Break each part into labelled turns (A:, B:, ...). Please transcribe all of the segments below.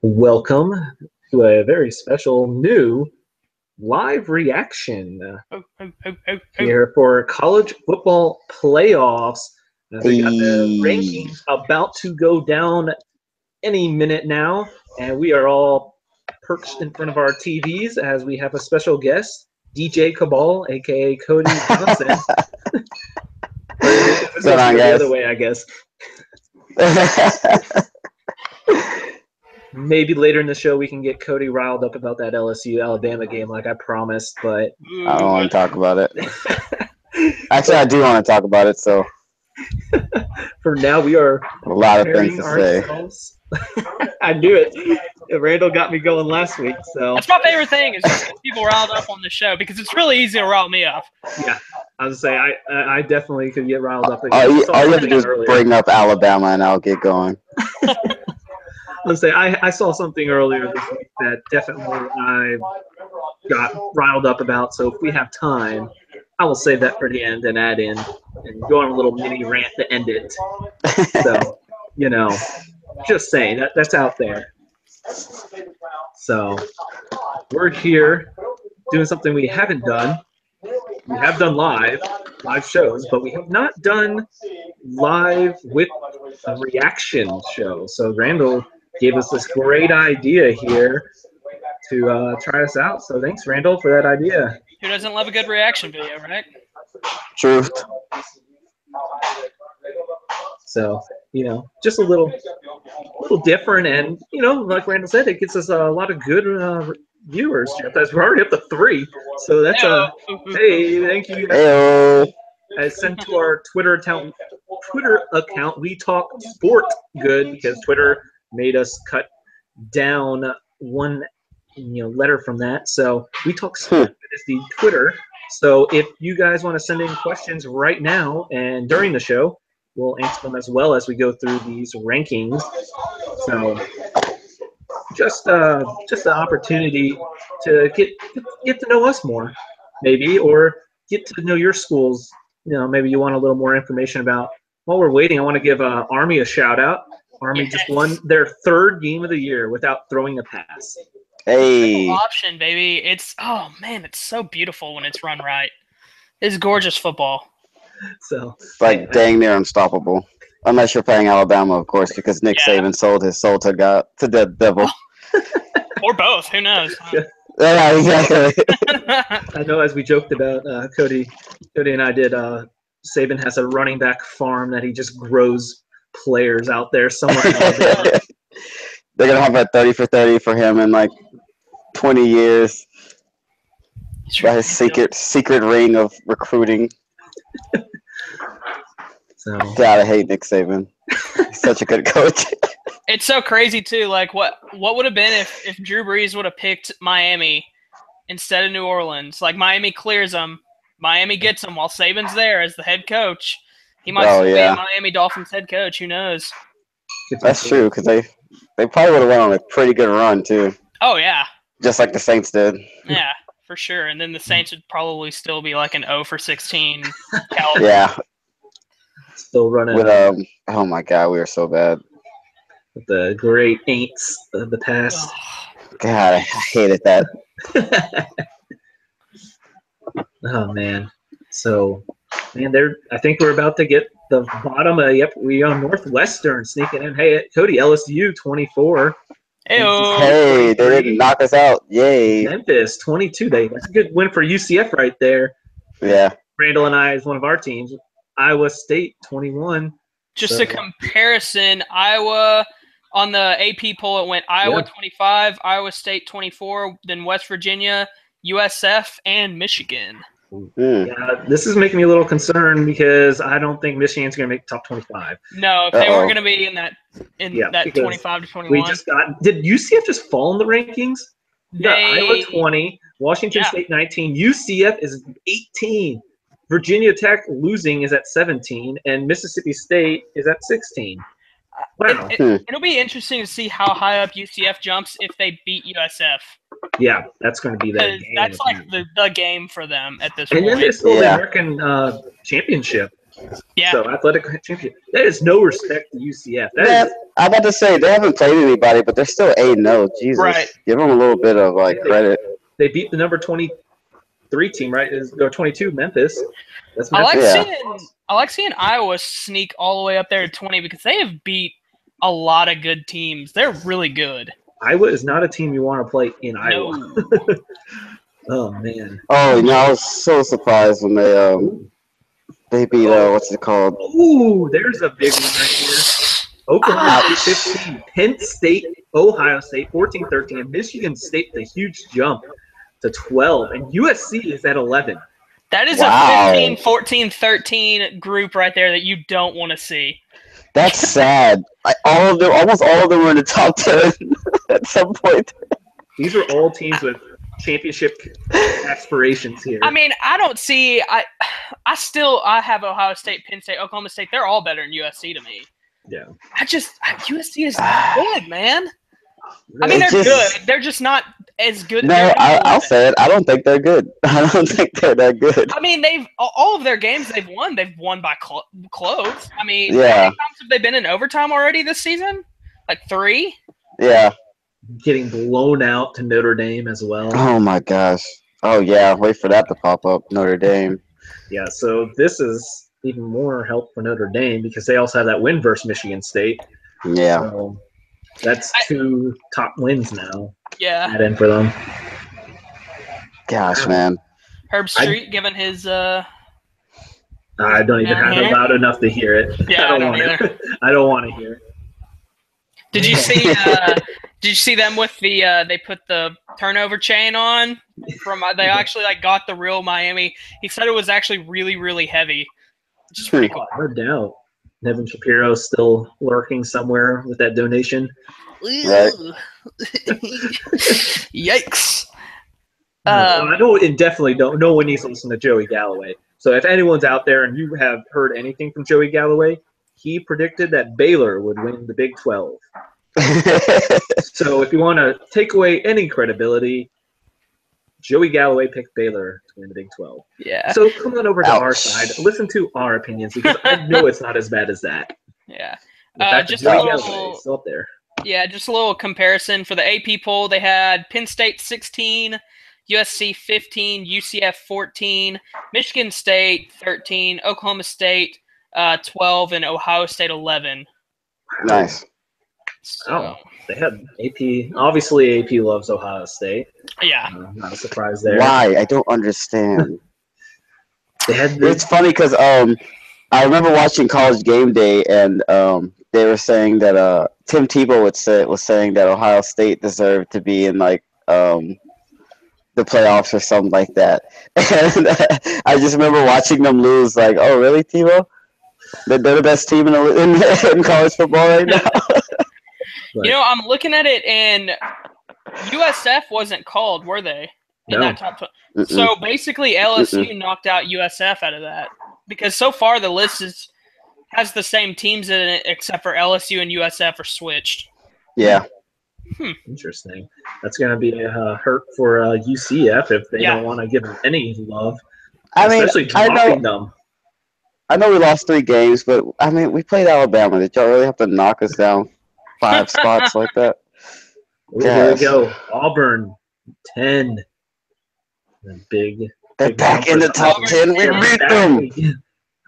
A: Welcome to a very special new live reaction here for college football playoffs. We got the rankings about to go down any minute now, and we are all perched in front of our TVs as we have a special guest, DJ Cabal, aka Coty Johnson. This
B: Go on,
A: the
B: guys.
A: other way, I guess. Maybe later in the show we can get Coty riled up about that LSU-Alabama game like I promised, but
B: I don't want to talk about it. Actually, I do want to talk about it, so
A: for now we are
B: a lot of things to
A: ourselves. I knew it. Randall got me going last week, so
C: that's my favorite thing is just get people riled up on the show because it's really easy to rile me up.
A: Yeah, I was gonna say I definitely could get riled up.
B: All you have to do is bring up Alabama, and I'll get going.
A: Let's say I saw something earlier this week that definitely I got riled up about. So if we have time, I will save that for the end and add in and go on a little mini rant to end it. So, just saying that's out there. So we're here doing something we haven't done. We have done live shows, but we have not done live with a reaction show. So Randall gave us this great idea here to try us out. So thanks, Randall, for that idea.
C: Who doesn't love a good reaction video, right?
B: Truth.
A: So, just a little different. And, like Randall said, it gets us a lot of good viewers. We're already up to 3. So that's hey, thank you.
B: Hey-o.
A: I sent to our Twitter account, We Talk Sport Good, because Twitter made us cut down one letter from that. So We Talk Sport Good is the Twitter. So if you guys want to send in questions right now and during the show, we'll answer them as well as we go through these rankings. So just an opportunity to get to know us more, maybe, or get to know your schools. Maybe you want a little more information about. While we're waiting, I want to give Army a shout out. Army just won their 3rd game of the year without throwing a pass.
B: Hey.
C: Option, baby. It's so beautiful when it's run right. It's gorgeous football.
A: So
B: it's like dang near unstoppable. Unless you're playing Alabama, of course, because Nick Saban sold his soul to the devil.
C: Or both. Who knows?
B: Yeah, exactly.
A: I know, as we joked about, Coty and I did, Saban has a running back farm that he just grows players out there somewhere in Alabama.
B: They're going to have a 30 for 30 for him in like 20 years. By his secret ring of recruiting.
A: So
B: God, I hate Nick Saban. He's such a good coach.
C: It's so crazy too. Like what would have been if Drew Brees would have picked Miami instead of New Orleans? Like Miami clears them, Miami gets them while Saban's there as the head coach. He might still be a Miami Dolphins head coach. Who knows?
B: That's true, because they probably would have went on a pretty good run too.
C: Oh yeah.
B: Just like the Saints did.
C: Yeah, for sure. And then the Saints would probably still be like an 0 for 16 caliber.
B: Yeah.
A: Still running.
B: With oh my God, we were so bad.
A: With the great ain'ts of the past.
B: God, I hated that.
A: Oh man. So, I think we're about to get the bottom. We are Northwestern sneaking in. Hey, Coty, LSU 24.
C: Hey,
B: they didn't knock us out. Yay.
A: Memphis 22. That's a good win for UCF right there.
B: Yeah.
A: Randall and I is one of our teams. Iowa State 21.
C: Just a comparison, Iowa on the AP poll, it went Iowa 25, Iowa State 24, then West Virginia, USF, and Michigan.
A: Yeah, this is making me a little concerned because I don't think Michigan's going to make top 25.
C: No, if they were going to be in that 25 to 21.
A: We just did UCF just fall in the rankings? Iowa 20, Washington State 19, UCF is 18. Virginia Tech losing is at 17, and Mississippi State is at 16. Wow.
C: It'll be interesting to see how high up UCF jumps if they beat USF.
A: Yeah, that's going to be that game.
C: That's like the game for them at this point.
A: And then there's still the American Championship.
C: Yeah.
A: So athletic championship. That is no respect to UCF.
B: I'm about to say they haven't played anybody, but they're still 8-0. Jesus,
C: Right.
B: Give them a little bit of credit.
A: They beat the number 23 team, right? Or 22, Memphis. That's
C: I
A: Memphis.
C: like seeing Iowa sneak all the way up there to 20 because they have beat a lot of good teams. They're really good.
A: Iowa is not a team you want to play in Iowa.
C: No.
A: Oh man.
B: Oh, I was so surprised when they beat what's it called?
A: Ooh, there's a big one right here. Oklahoma State 15, Penn State, Ohio State 14-13, and Michigan State the huge jump to 12, and USC is at 11.
C: That is a 15, 14, 13 group right there that you don't want to see.
B: That's sad. Almost all of them were in the top 10 at some point.
A: These are all teams with championship aspirations here.
C: I mean, I don't see. I have Ohio State, Penn State, Oklahoma State. They're all better than USC to me.
A: Yeah.
C: USC is not good, man. I mean, they're good. They're just not as good.
B: No, I'll say it. I don't think they're good. I don't think they're that good.
C: I mean, all of their games they've won by close. I mean,
B: yeah.
C: How many times have they been in overtime already this season? Like 3?
B: Yeah.
A: Getting blown out to Notre Dame as well.
B: Oh my gosh. Oh yeah, wait for that to pop up. Notre Dame.
A: Yeah, so this is even more help for Notre Dame because they also have that win versus Michigan State.
B: Yeah.
A: So that's 2 top wins now.
C: Yeah.
A: Add in for them.
B: Gosh, man.
C: Herb Street giving his.
A: I don't even have it loud enough to hear it.
C: Yeah,
A: I don't want to hear it.
C: Did you see? Did you see them with the? They put the turnover chain on. They actually got the real Miami. He said it was actually really, really heavy. Which is pretty cool.
A: No doubt. Nevin Shapiro still lurking somewhere with that donation.
B: Right.
C: Yikes.
A: I know, and definitely don't. No one needs to listen to Joey Galloway. So if anyone's out there and you have heard anything from Joey Galloway, he predicted that Baylor would win the Big 12. So if you want to take away any credibility, Joey Galloway picked Baylor to win the Big 12.
C: Yeah.
A: So come on over to our side. Listen to our opinions because I know it's not as bad as that.
C: Yeah.
A: Just Joey Galloway is still up there.
C: Yeah, just a little comparison. For the AP poll, they had Penn State 16, USC 15, UCF 14, Michigan State 13, Oklahoma State 12, and Ohio State 11.
B: Nice.
C: So,
A: they had AP. Obviously, AP loves Ohio State.
C: Yeah.
A: Not a surprise there.
B: Why? I don't understand.
A: It's
B: funny because I remember watching College Game Day, and they were saying that Tim Tebow was saying that Ohio State deserved to be in the playoffs or something like that. And I just remember watching them lose. Like, oh really, Tebow? They're the best team in college football right now.
C: You know, I'm looking at it, and USF wasn't called, were they? In that top 12. So basically, LSU knocked out USF out of that because so far the list has the same teams in it, except for LSU and USF are switched.
B: Yeah.
A: Interesting. That's going to be a hurt for UCF if they don't want to give them any love. Especially dropping them.
B: I know we lost 3 games, but I mean we played Alabama. Did y'all really have to knock us down 5 spots like that?
A: Here we go. Auburn 10.
B: They're back in the top 10. We beat them.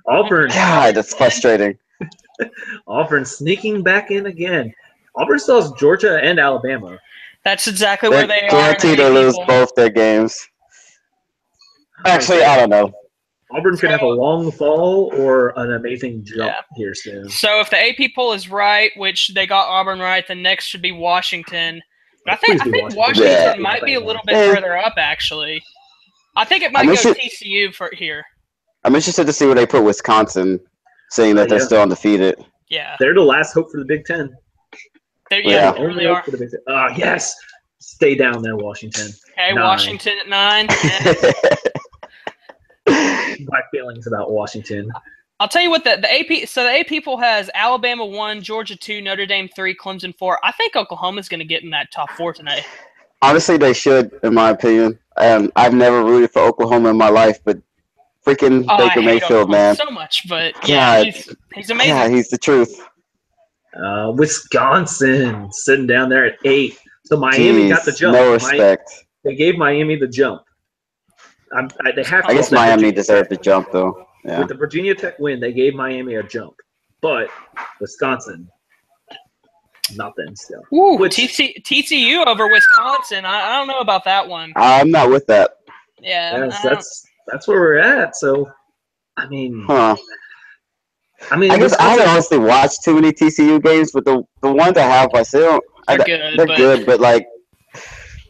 A: Auburn.
B: God, that's frustrating.
A: Auburn sneaking back in again. Auburn still has Georgia and Alabama.
C: That's exactly where they are.
B: Guaranteed to lose both their games. Actually, I don't know.
A: Auburn could have a long fall or an amazing jump here soon.
C: So if the AP poll is right, which they got Auburn right, then next should be Washington. But I think Washington might be a little bit further up, actually. I think it might go TCU for here. I'm
B: interested to see where they put Wisconsin, seeing that they're still undefeated.
C: Yeah.
A: They're the last hope for the Big Ten.
C: They really are.
A: For the Big Ten. Yes. Stay down there, Washington.
C: Okay, 9. Washington at 9.
A: My feelings about Washington.
C: I'll tell you what, the AP. So the AP poll has Alabama 1, Georgia 2, Notre Dame 3, Clemson 4. I think Oklahoma's going to get in that top 4 tonight.
B: Honestly, they should, in my opinion. I've never rooted for Oklahoma in my life, but freaking
C: Oh, I
B: Baker
C: hate
B: Mayfield,
C: Oklahoma
B: man.
C: so much, but yeah,
B: God.
C: he's amazing.
B: Yeah, he's the truth.
A: Wisconsin sitting down there at 8. So Miami got the
B: Jeez,
A: jump.
B: no respect.
A: They gave Miami the jump. They have to
B: I guess
A: upset
B: Miami
A: Virginia
B: deserved the
A: Tech.
B: jump, though. Yeah.
A: With the Virginia Tech win, they gave Miami a jump. But Wisconsin, nothing still.
C: Ooh,
A: Which,
C: TCU over Wisconsin. I don't know about that one.
B: I'm not with that.
C: Yeah,
A: yes, that's where we're at. So, I mean,
B: Huh. I guess
A: Wisconsin,
B: I haven't honestly watched too many TCU games, but the ones I have, I still
C: they're good.
B: They're good, but like,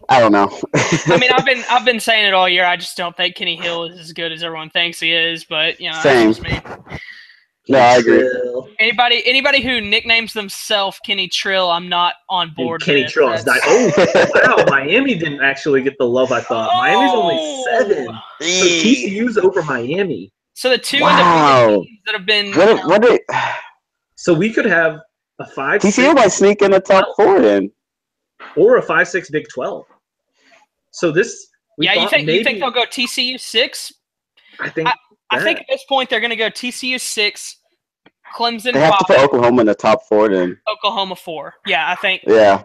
B: I don't know.
C: I mean, I've been saying it all year. I just don't think Kenny Hill is as good as everyone thinks he is. But you know,
B: Same.
C: that's just me.
B: No, I agree.
C: Anybody who nicknames themselves Kenny Trill, I'm not on board.
A: Kenny
C: with.
A: Trill is not. Oh, wow. Miami didn't actually get the love I thought. Miami's only 7. So TCU's over Miami.
C: So the two
B: Wow.
C: teams that have been.
A: So we could have a 5-6.
B: TCU might sneak in the top 4 then.
A: Or a 5-6 Big 12. So this.
C: You think they'll go TCU 6?
A: I think
C: at this point they're going to go TCU 6, Clemson 5.
B: They have to put Oklahoma in the top 4 then.
C: Oklahoma 4. Yeah, I think.
B: Yeah.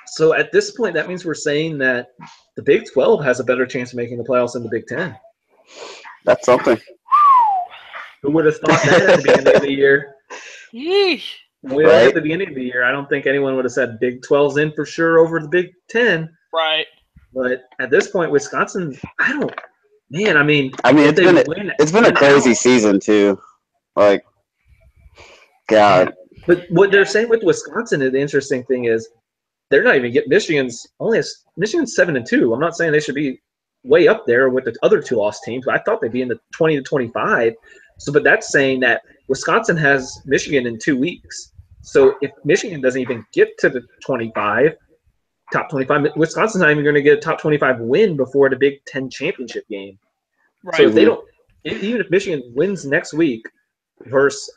A: So at this point, that means we're saying that the Big 12 has a better chance of making the playoffs than the Big 10.
B: That's something.
A: Who would have thought that at the beginning of the year?
C: Yeesh.
A: Right at the beginning of the year, I don't think anyone would have said Big 12's in for sure over the Big 10.
C: Right.
A: But at this point, Wisconsin,
B: it's been a crazy season too. Like, God.
A: But what they're saying with Wisconsin, the interesting thing is they're not even getting Michigan's 7-2. I'm not saying they should be way up there with the other 2 lost teams, but I thought they'd be in the 20 to 25. So, but that's saying that Wisconsin has Michigan in 2 weeks. So if Michigan doesn't even get to the top 25, Wisconsin's not even going to get a top 25 win before the Big 10 championship game.
C: Right.
A: So if they don't, even if Michigan wins next week versus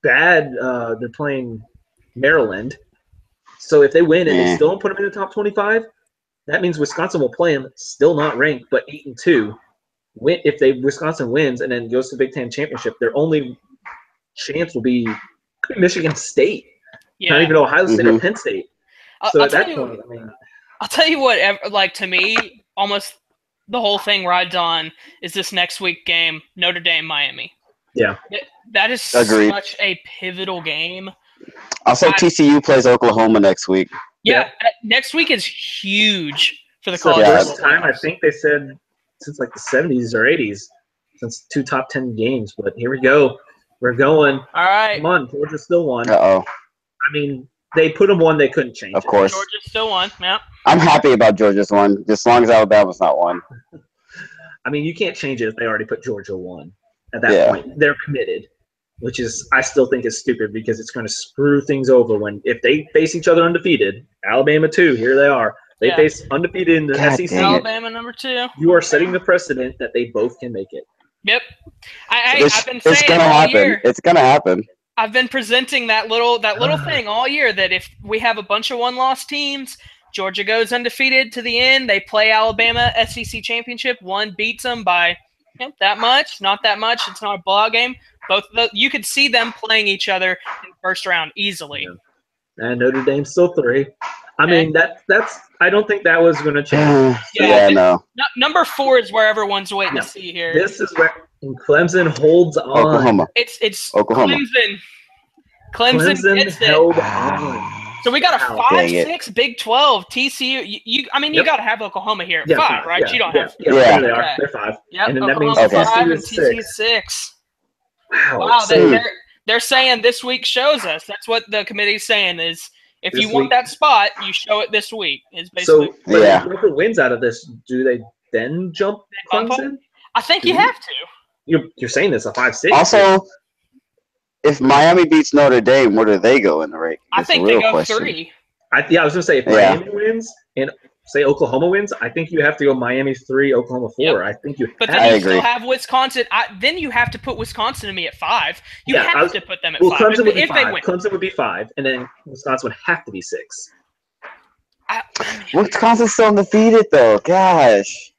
A: they're playing Maryland. So if they win and they still don't put them in the top 25, that means Wisconsin will play them still not ranked, but 8-2. If Wisconsin wins and then goes to the Big 10 championship, their only chance will be Michigan State, not even Ohio State or Penn State. So at that point,
C: I'll tell you what. Like, to me, almost the whole thing rides on is this next week game, Notre Dame, Miami.
A: Yeah,
C: that is such a pivotal game.
B: Also, TCU plays Oklahoma next week.
C: Yeah, next week is huge for the college.
A: First time I think they said since like the 70s or 80s, since 2 top 10 games. But here we go. We're going.
C: All right.
A: Come on, Georgia still won.
B: Uh-oh.
A: I mean, they put them one, they couldn't change.
B: Of course.
C: Georgia still won. Yeah.
B: I'm happy about Georgia's one, as long as Alabama's not one.
A: I mean, you can't change it if they already put Georgia one. At that point, they're committed, which is I still think is stupid because it's going to screw things over if they face each other undefeated. Alabama too, here they are. They face undefeated in the SEC.
C: Alabama number 2.
A: You are setting the precedent that they both can make it.
C: Yep. I've been saying
B: it's gonna
C: all
B: happen.
C: year.
B: It's gonna happen.
C: I've been presenting that little thing all year that if we have a bunch of 1-loss teams, Georgia goes undefeated to the end. They play Alabama SEC championship. One beats them by that much, not that much. It's not a blowout game. You could see them playing each other in the first round easily.
A: Yeah. And Notre Dame's still 3. I mean, that's. I don't think that was going to change.
B: No.
C: Number 4 is where everyone's waiting to see here.
A: This is where Clemson holds on.
B: Oklahoma.
C: It's
B: Oklahoma.
C: Clemson
A: held on.
C: So we got a 5-6 Big 12 TCU. You got to have Oklahoma here at 5, right? You don't have.
A: Yeah, they are. They're 5.
C: Yep.
A: And then
C: Oklahoma
A: that means
C: 5 and
A: TCU is
C: 6. 6.
A: Wow.
C: They're saying this week shows us. That's what the committee's saying is if you want
A: week.
C: that spot, you show it this week. Is basically.
A: So if whoever wins out of this, do they then jump Clemson?
C: I think you have to.
A: You're saying this a 5-6.
B: Also, if Miami beats Notre Dame, where do they go in the rank?
C: I think they go 3.
A: I was going to say if Miami wins and say Oklahoma wins, I think you have to go Miami 3, Oklahoma 4.
C: Yep.
A: I think you.
C: But then you still have Wisconsin. Then you have to put Wisconsin to me at 5. You have to put them at 5.
A: Clemson would be
C: if
A: 5.
C: they win.
A: Clemson would be 5, and then Wisconsin would have to be 6.
B: Wisconsin's still undefeated, though. Gosh.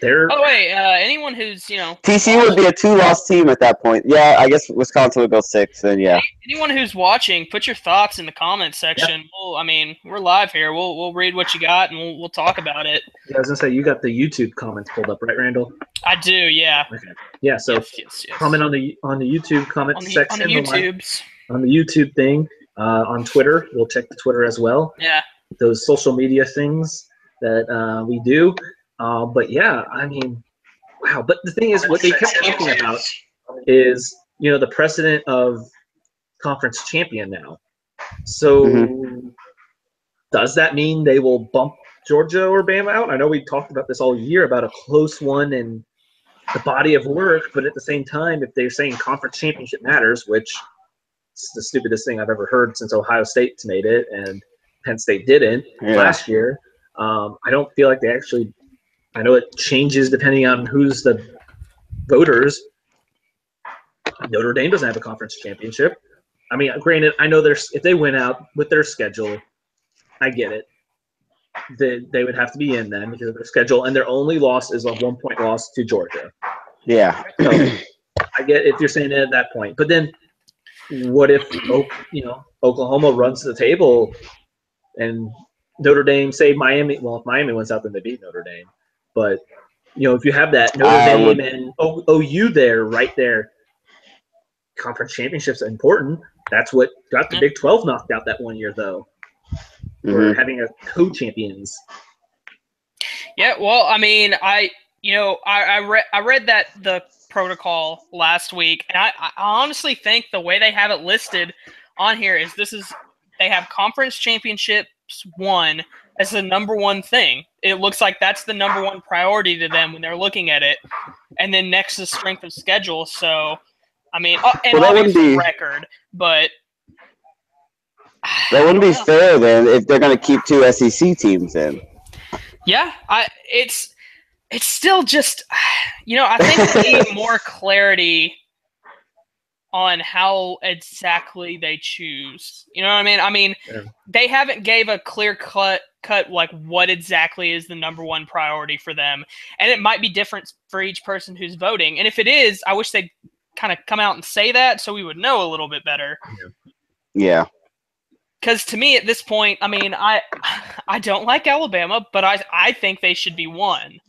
A: They're
C: By the way, anyone who's
B: TCU would be a 2-loss team at that point. Yeah, I guess Wisconsin would go 6. Then yeah.
C: anyone who's watching, put your thoughts in the comments section.
A: Yep.
C: We're live here. We'll read what you got and we'll talk about it.
A: Yeah, I was gonna say you got the YouTube comments pulled up, right, Randall?
C: I do, yeah.
A: Okay. Yeah, so
C: yes.
A: comment on the YouTube comment section
C: on the YouTubes.
A: On the YouTube thing, on Twitter. We'll check the Twitter as well.
C: Yeah.
A: Those social media things that we do. But yeah, I mean, wow. But the thing is, what they kept talking about is, the precedent of conference champion now. So does that mean they will bump Georgia or Bama out? I know we talked about this all year about a close one and the body of work, but at the same time, if they're saying conference championship matters, which is the stupidest thing I've ever heard since Ohio State's made it and Penn State didn't last year, I don't feel like they actually – I know it changes depending on who's the voters. Notre Dame doesn't have a conference championship. I mean, granted, I know if they went out with their schedule, I get it. They would have to be in then because of their schedule, and their only loss is a 1-point loss to Georgia.
B: Yeah.
A: So I get if you're saying it at that point. But then what if, Oklahoma runs the table and Notre Dame, say Miami – well, if Miami wins out, then they beat Notre Dame. But, if you have that Notre Dame and OU right there, conference championships are important. That's what got the Big 12 knocked out that one year, though. For having a co-champions.
C: Yeah, well, I mean, I read that the protocol last week, and I honestly think the way they have it listed on here is they have conference championships 1 as the number 1 thing. It looks like that's the number 1 priority to them when they're looking at it, and then next is strength of schedule. So, I mean, and obviously record, but.
B: That wouldn't be fair then if they're going to keep 2 SEC teams in.
C: Yeah, it's still just, I think we need more clarity on how exactly they choose. You know what I mean? I mean, they haven't gave a clear cut like what exactly is the number 1 priority for them, and it might be different for each person who's voting. And if it is, I wish they'd kind of come out and say that so we would know a little bit better.
B: Yeah.
C: Because to me, at this point, I mean, I don't like Alabama, but I think they should be 1.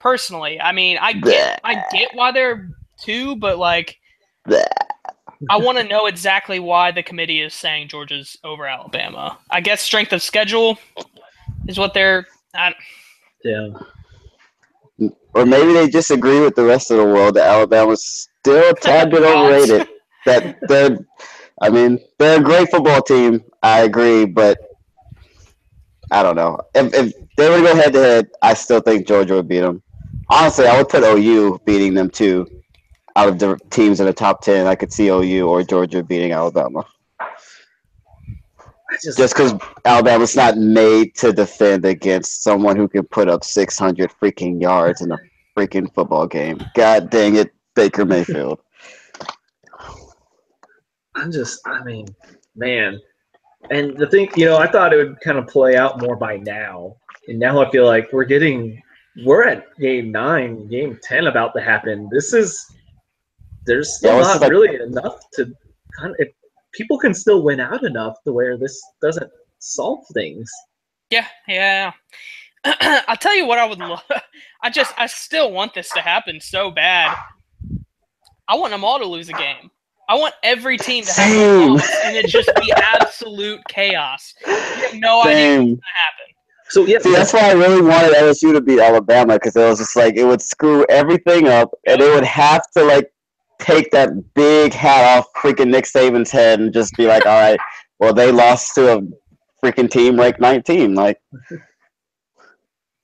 C: Personally, I mean, I get why they're 2, but like, I want to know exactly why the committee is saying Georgia's over Alabama. I guess strength of schedule is what they're.
A: Yeah.
B: Or maybe they disagree with the rest of the world that Alabama's still a tad bit overrated. They're a great football team. I agree, but I don't know. If they were to go head-to-head, I still think Georgia would beat them. Honestly, I would put OU beating them, too. Out of the teams in the top 10, I could see OU or Georgia beating Alabama. Just because Alabama's not made to defend against someone who can put up 600 freaking yards in a freaking football game. God dang it, Baker Mayfield.
A: Man. And the thing, I thought it would kind of play out more by now. And now I feel like we're at game 9, game 10 about to happen. There's still not really enough to kind of, if people can still win out enough to where this doesn't solve things.
C: Yeah. I'll tell you what I would love. I still want this to happen so bad. I want them all to lose a game. I want every team to have a loss and it just be absolute chaos. You have no idea what's going to happen.
A: So yeah,
B: see, that's why I really wanted LSU to beat Alabama, because it was just like it would screw everything up, and they would have to like take that big hat off freaking Nick Saban's head and just be like, all right, well, they lost to a freaking team ranked 19. Like,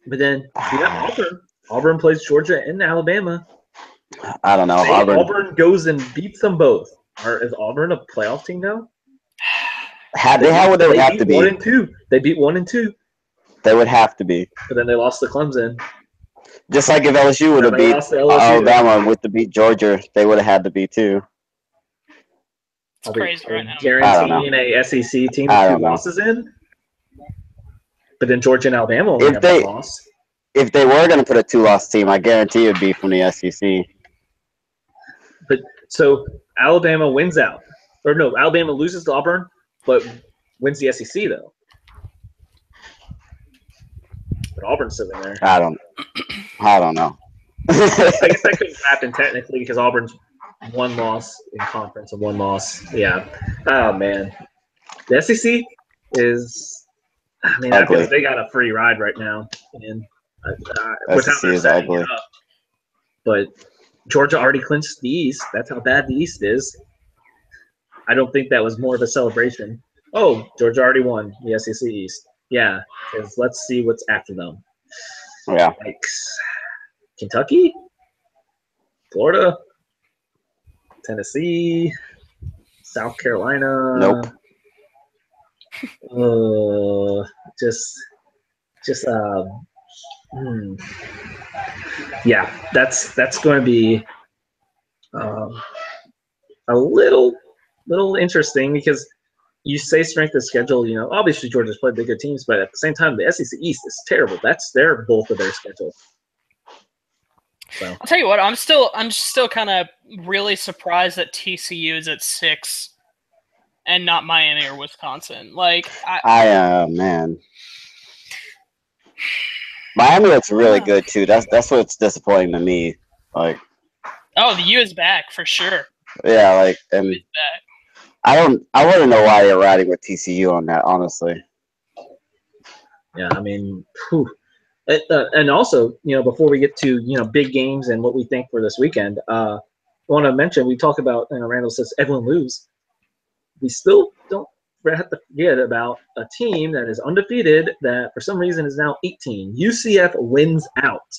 A: but then Auburn plays Georgia and Alabama.
B: I don't know.
A: Auburn goes and beats them both. Is Auburn a playoff team now?
B: They would have to be
A: 1 and 2. They beat 1 and 2.
B: They would have to be.
A: But then they lost to Clemson.
B: Just like if LSU would have beat Alabama with to beat Georgia, they would have had to be too.
C: It's crazy right now.
A: Guaranteeing a SEC team with 2 losses in. But then Georgia and Alabama only have 1 loss.
B: if they were going to put a 2-loss team, I guarantee it would be from the SEC.
A: But so Alabama wins out, or no, Alabama loses to Auburn, but wins the SEC though. But Auburn's still in there.
B: I don't know.
A: I guess that couldn't happen technically because Auburn's one loss in conference and one loss. Yeah. Oh man, the SEC is. I mean, I guess they got a free ride right now, and without
B: SEC is ugly.
A: it up. But Georgia already clinched the East. That's how bad the East is. I don't think that was more of a celebration. Oh, Georgia already won the SEC East. Yeah, because let's see what's after them.
B: Yeah.
A: Like Kentucky, Florida, Tennessee, South Carolina.
B: Nope.
A: Yeah, that's going to be a little interesting because you say strength of schedule. You know, obviously Georgia's played the good teams, but at the same time, the SEC East is terrible. That's both of their schedule. So
C: I'll tell you what, I'm still kind of really surprised that TCU is at 6 and not Miami or Wisconsin. Like
B: man, Miami looks really good too. That's what's disappointing to me. Like,
C: oh, the U is back for sure.
B: Yeah, like, and I want to know why they're riding with TCU on that, honestly.
A: Yeah, I mean, and also, you know, before we get to, you know, big games and what we think for this weekend, I want to mention, we talk about, you know, Randall says everyone lose. We still don't have to forget about a team that is undefeated that for some reason is now 18. UCF wins out.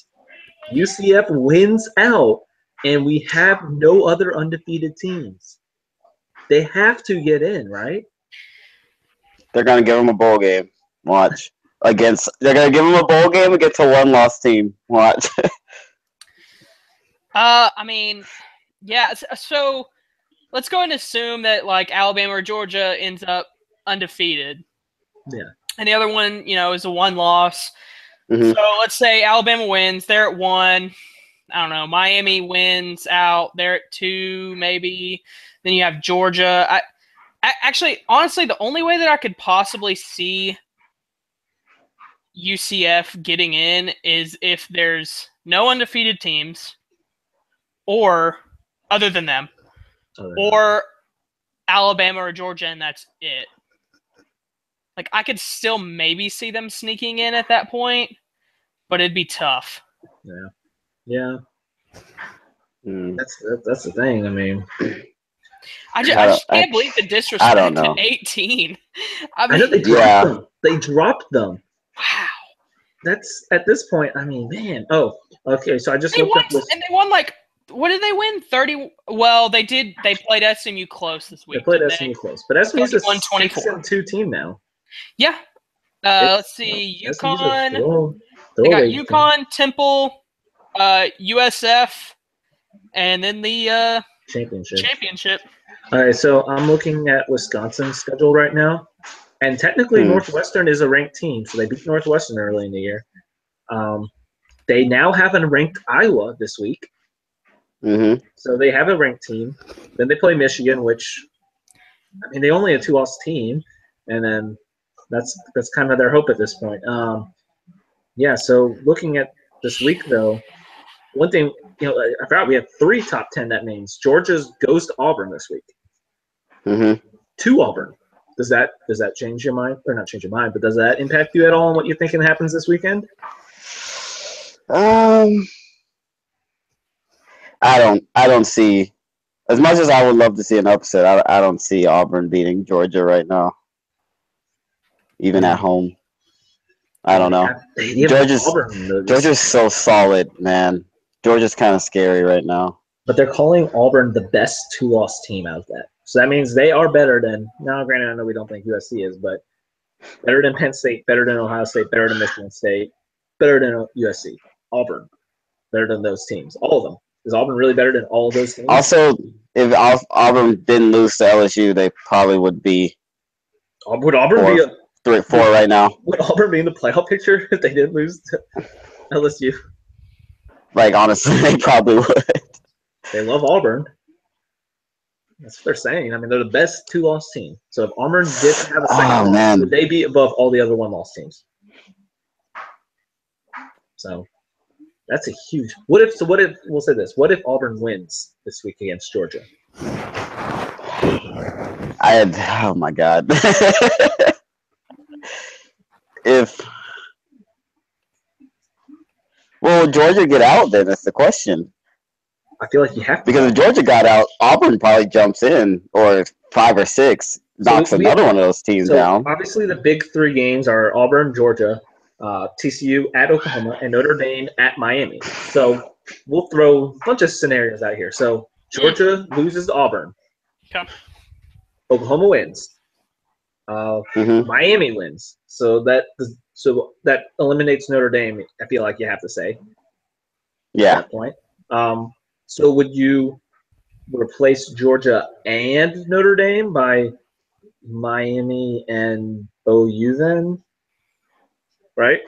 A: UCF wins out, and we have no other undefeated teams. They have to get in, right?
B: They're going to give them a bowl game. Watch. They're going to give them a bowl game against a one-loss team. Watch.
C: I mean, yeah, so let's go and assume that, like, Alabama or Georgia ends up undefeated.
A: Yeah.
C: And the other one, you know, is a one-loss.
B: Mm-hmm.
C: So let's say Alabama wins. They're at 1. I don't know. Miami wins out. They're at 2, maybe. Then you have Georgia. I actually, honestly, the only way that I could possibly see UCF getting in is if there's no undefeated teams, or other than them, or Alabama or Georgia, and that's it. Like, I could still maybe see them sneaking in at that point, but it'd be tough.
A: Yeah. That's the thing. I mean,
C: I just can't believe the disrespect to 18. I mean,
A: know they dropped them. They dropped them.
C: Wow.
A: That's at this point. I mean, man. Oh, okay. So I just looked up this.
C: And they won, like, what did they win? 30. Well, they did. They played SMU close this week.
A: They played SMU close, but SMU's a 6-2 team now.
C: Yeah. Let's see. UConn.
A: They got
C: UConn, Temple, USF, and then the championship.
A: All right, so I'm looking at Wisconsin's schedule right now, and technically Northwestern is a ranked team, so they beat Northwestern early in the year. They now have a ranked Iowa this week, so they have a ranked team. Then they play Michigan, which, I mean, they only a 2-loss team, and then that's kind of their hope at this point. Yeah, so looking at this week, though, one thing, you know, I forgot we have 3 top 10 net names. Georgia's goes to Auburn this week. To Auburn. Does that change your mind? Or not change your mind, but does that impact you at all on what you're thinking happens this weekend?
B: I don't see, as much as I would love to see an upset, I don't see Auburn beating Georgia right now. Even at home. I don't know. Georgia's so solid, man. Georgia's kind of scary right now.
A: But they're calling Auburn the best 2-loss team out of that. So that means they are better than – now, granted, I know we don't think USC is, but better than Penn State, better than Ohio State, better than Michigan State, better than USC. Auburn, better than those teams. All of them. Is Auburn really better than all of those teams?
B: Also, if Auburn didn't lose to LSU, they probably would be
A: – Would Auburn be a –
B: 3-4 right now.
A: Would Auburn be in the playoff picture if they didn't lose? LSU.
B: Like, honestly, they probably would.
A: They love Auburn. That's what they're saying. I mean, they're the best 2-loss team. So if Auburn didn't have a second loss, would they be above all the other 1-loss teams? So that's a huge. What if we'll say this? What if Auburn wins this week against Georgia?
B: Oh my God. Will Georgia get out then? That's the question.
A: I feel like you have to.
B: Because if Georgia got out, Auburn probably jumps in, or 5 or 6 knocks another one of those teams down.
A: Obviously, the big 3 games are Auburn, Georgia, TCU at Oklahoma, and Notre Dame at Miami. So we'll throw a bunch of scenarios out here. So Georgia loses to Auburn.
C: Okay.
A: Oklahoma wins. Miami wins. So that eliminates Notre Dame. I feel like you have to say.
B: Yeah.
A: At that point. So would you replace Georgia and Notre Dame by Miami and OU then? Right?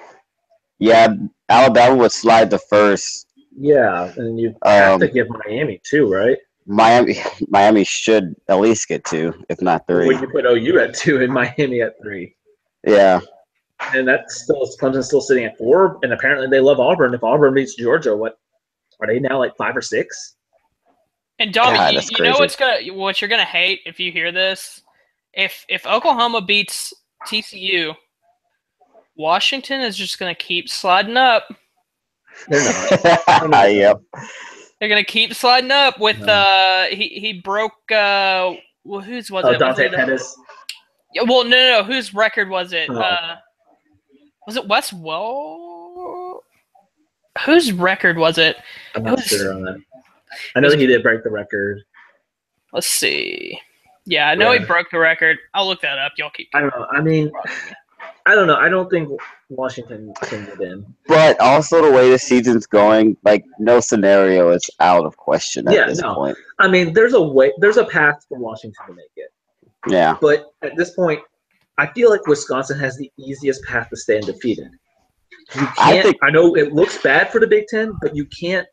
B: Yeah, Alabama would slide the first.
A: Yeah, and you have to give Miami 2, right?
B: Miami should at least get 2, if not 3.
A: Would you put OU at 2 and Miami at 3?
B: Yeah.
A: And that's Clemson's still sitting at 4, and apparently they love Auburn. If Auburn beats Georgia, what are they now, like 5 or 6?
C: And Dommy, you know what you're gonna hate if you hear this? If Oklahoma beats TCU, Washington is just gonna keep sliding up.
A: They're not.
B: Yep.
C: They're gonna keep sliding up with he broke whose was it?
A: Dante Pettis.
C: Yeah, well, no. Whose record was it? Was it Wes Well? Whose record was it?
A: I'm not sure on that. I know he did break the record.
C: Let's see. Yeah, I know he broke the record. I'll look that up. Y'all keep.
A: I don't know. I mean, I don't know. I don't think Washington can get in.
B: But also the way the season's going, like no scenario is out of question at this point.
A: I mean, there's a path for Washington to make it.
B: Yeah.
A: But at this point, I feel like Wisconsin has the easiest path to stay undefeated. You can't. I know it looks bad for the Big Ten, but you can't.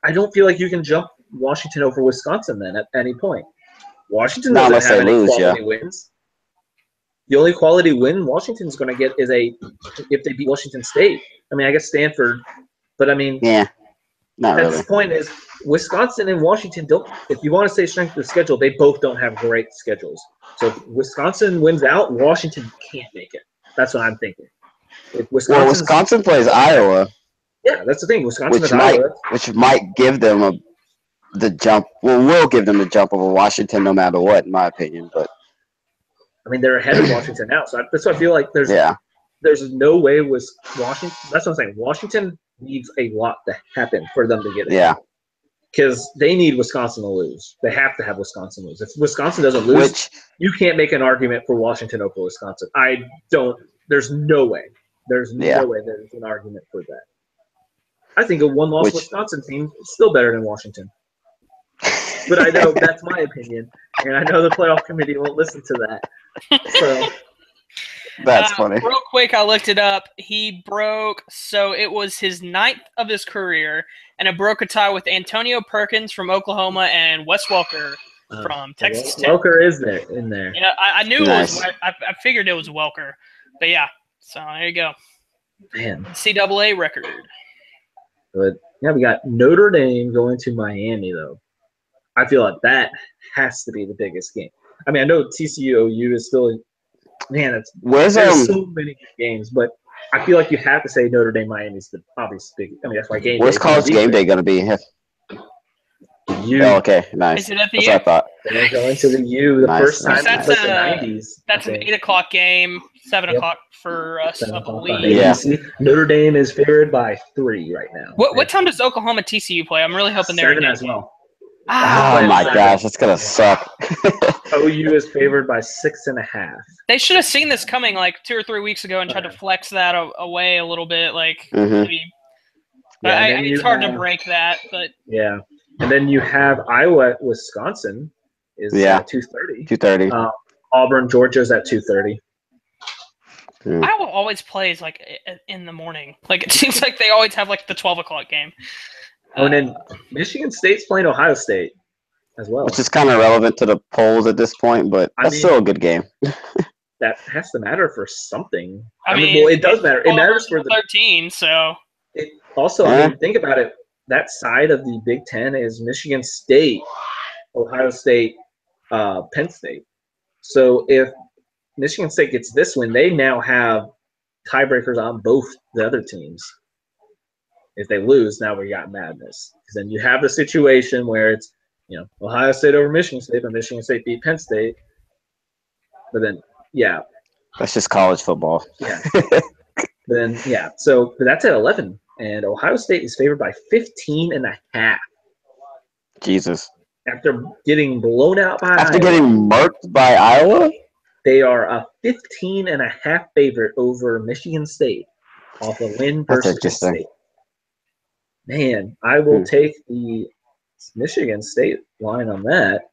A: I don't feel like you can jump Washington over Wisconsin then at any point. Washington doesn't have any quality wins. The only quality win Washington's going to get is if they beat Washington State. I mean, I guess Stanford, but I mean,
B: not really.
A: This point is Wisconsin and Washington don't. If you want to say strength of the schedule, they both don't have great schedules. So if Wisconsin wins out, Washington can't make it. That's what I'm thinking. If
B: Wisconsin plays Iowa.
A: Yeah, that's the thing. Wisconsin is Iowa,
B: which might give them the jump. Well, will give them the jump over Washington no matter what, in my opinion. But
A: I mean, they're ahead of Washington now, so that's why I feel like there's no way with Washington. That's what I'm saying. Washington needs a lot to happen for them to get in.
B: Yeah,
A: because they need Wisconsin to lose. They have to have Wisconsin lose. If Wisconsin doesn't lose, you can't make an argument for Washington over Wisconsin. There's no way. There's no way there's an argument for that. I think a one-loss Wisconsin team is still better than Washington. But I know that's my opinion, and I know the playoff committee won't listen to that. So
B: that's funny.
C: Real quick, I looked it up. He broke, so it was his 9th of his career, and it broke a tie with Antonio Perkins from Oklahoma and Wes Welker from Texas Tech.
A: Welker is in there.
C: Yeah, I knew it was. I figured it was Welker, but yeah. So there you go.
A: Man,
C: NCAA record.
A: But yeah, we got Notre Dame going to Miami though. I feel like that has to be the biggest game. I mean, I know TCU OU is still, man. There's so many games, but I feel like you have to say Notre Dame Miami is the obvious big. I mean, that's why game.
B: Where's college game day going to be? Oh, okay, nice.
C: Is it at the
B: That's what I thought.
A: They're going to the U the first time
C: since
A: the 90s.
C: That's an 8:00 game, 7 o'clock for us, I believe.
B: Yeah.
A: Notre Dame is favored by 3 right now.
C: What time does Oklahoma TCU play? I'm really hoping they're
A: 7 as well.
B: Oh my gosh, that's gonna suck.
A: OU is favored by 6.5.
C: They should have seen this coming like 2 or 3 weeks ago and tried to flex that away a little bit. Like, maybe. It's hard to break that, but
A: yeah. And then you have Iowa, Wisconsin is at 2:30.
B: 2:30.
A: Auburn, Georgia's at 2:30.
C: Iowa always plays like in the morning. Like it seems like they always have like the 12 o'clock game.
A: And then Michigan State's playing Ohio State as well.
B: Which is kind of relevant to the polls at this point, but that's still a good game.
A: That has to matter for something.
C: I mean,
A: well, it does matter. It matters for the
C: 13. So
A: it also, I mean, think about it. That side of the Big Ten is Michigan State, Ohio State, Penn State. So if Michigan State gets this win, they now have tiebreakers on both the other teams. If they lose, now we got madness. Because then you have the situation where it's, Ohio State over Michigan State, but Michigan State beat Penn State. But then,
B: that's just college football.
A: Yeah. So that's at 11. And Ohio State is favored by 15.5.
B: Jesus.
A: After getting blown out by
B: Iowa. Getting marked by Iowa?
A: They are a 15.5 favorite over Michigan State off a win versus Michigan State. Man, I will take the Michigan State line on that.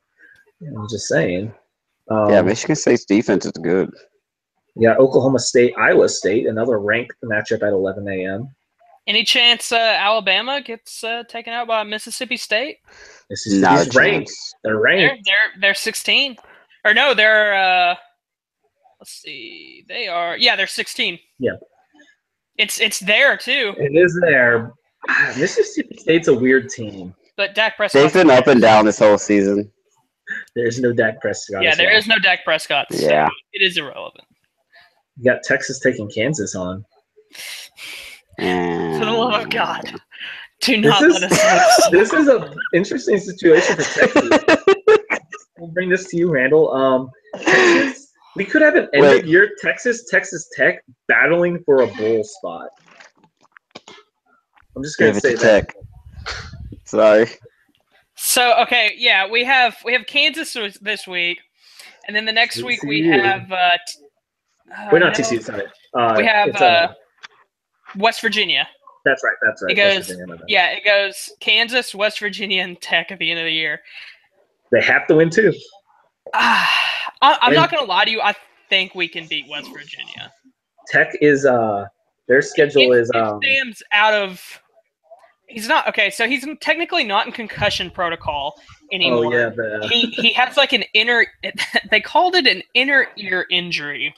A: I'm just saying.
B: Michigan State's defense is good.
A: Yeah, Oklahoma State, Iowa State, another ranked matchup at 11 a.m.
C: Any chance Alabama gets taken out by Mississippi State?
A: Mississippi's ranked. They're ranked.
C: They're 16. Or no, they're let's see. They are they're 16.
A: Yeah.
C: It's there too.
A: It is there. Mississippi State's a weird team.
C: But Dak Prescott.
B: They've been up and down this whole season.
A: There's no Dak Prescott.
C: Yeah, there is no Dak Prescott. So
B: yeah.
C: It is irrelevant.
A: You got Texas taking Kansas on.
C: For the love of God, do not let us lose.
A: This is an interesting situation for Texas. We'll bring this to you, Randall. Texas, we could have an end-of-year Texas Tech battling for a bowl spot. I'm just going to say that.
B: Tech. Sorry.
C: So we have Kansas this week, and then the next week we have.
A: We're not TCU. Sorry.
C: We have West Virginia.
A: That's right.
C: It goes. It goes Kansas, West Virginia, and Tech at the end of the year.
A: They have to win too.
C: I'm not going to lie to you. I think we can beat West Virginia.
A: Tech is their schedule is.
C: Sam's out of. He's not okay. So he's technically not in concussion protocol anymore.
A: Oh yeah.
C: He has like an inner. They called it an inner ear injury.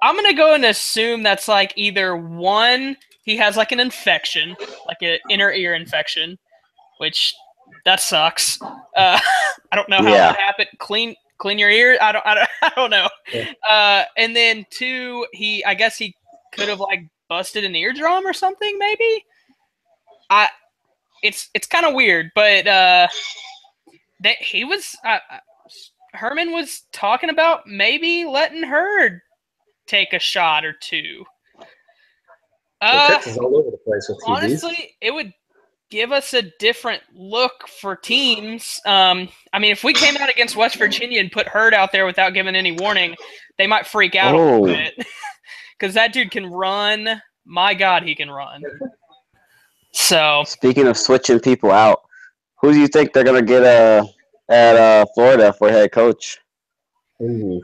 C: I'm gonna go and assume that's like either one, he has like an infection, like an inner ear infection, which that sucks. I don't know how that happened. Clean your ear. I don't know. Yeah. And then two, I guess he could have like busted an eardrum or something. Maybe. It's kind of weird, but Herman was talking about maybe letting Hurd take a shot or two.
A: Texas is all over the place with TVs.
C: Honestly, it would give us a different look for teams. I mean, if we came out against West Virginia and put Hurd out there without giving any warning, they might freak out a little bit. Because that dude can run. My God, he can run. So,
B: speaking of switching people out, who do you think they're gonna get at Florida for head coach?
A: Ooh.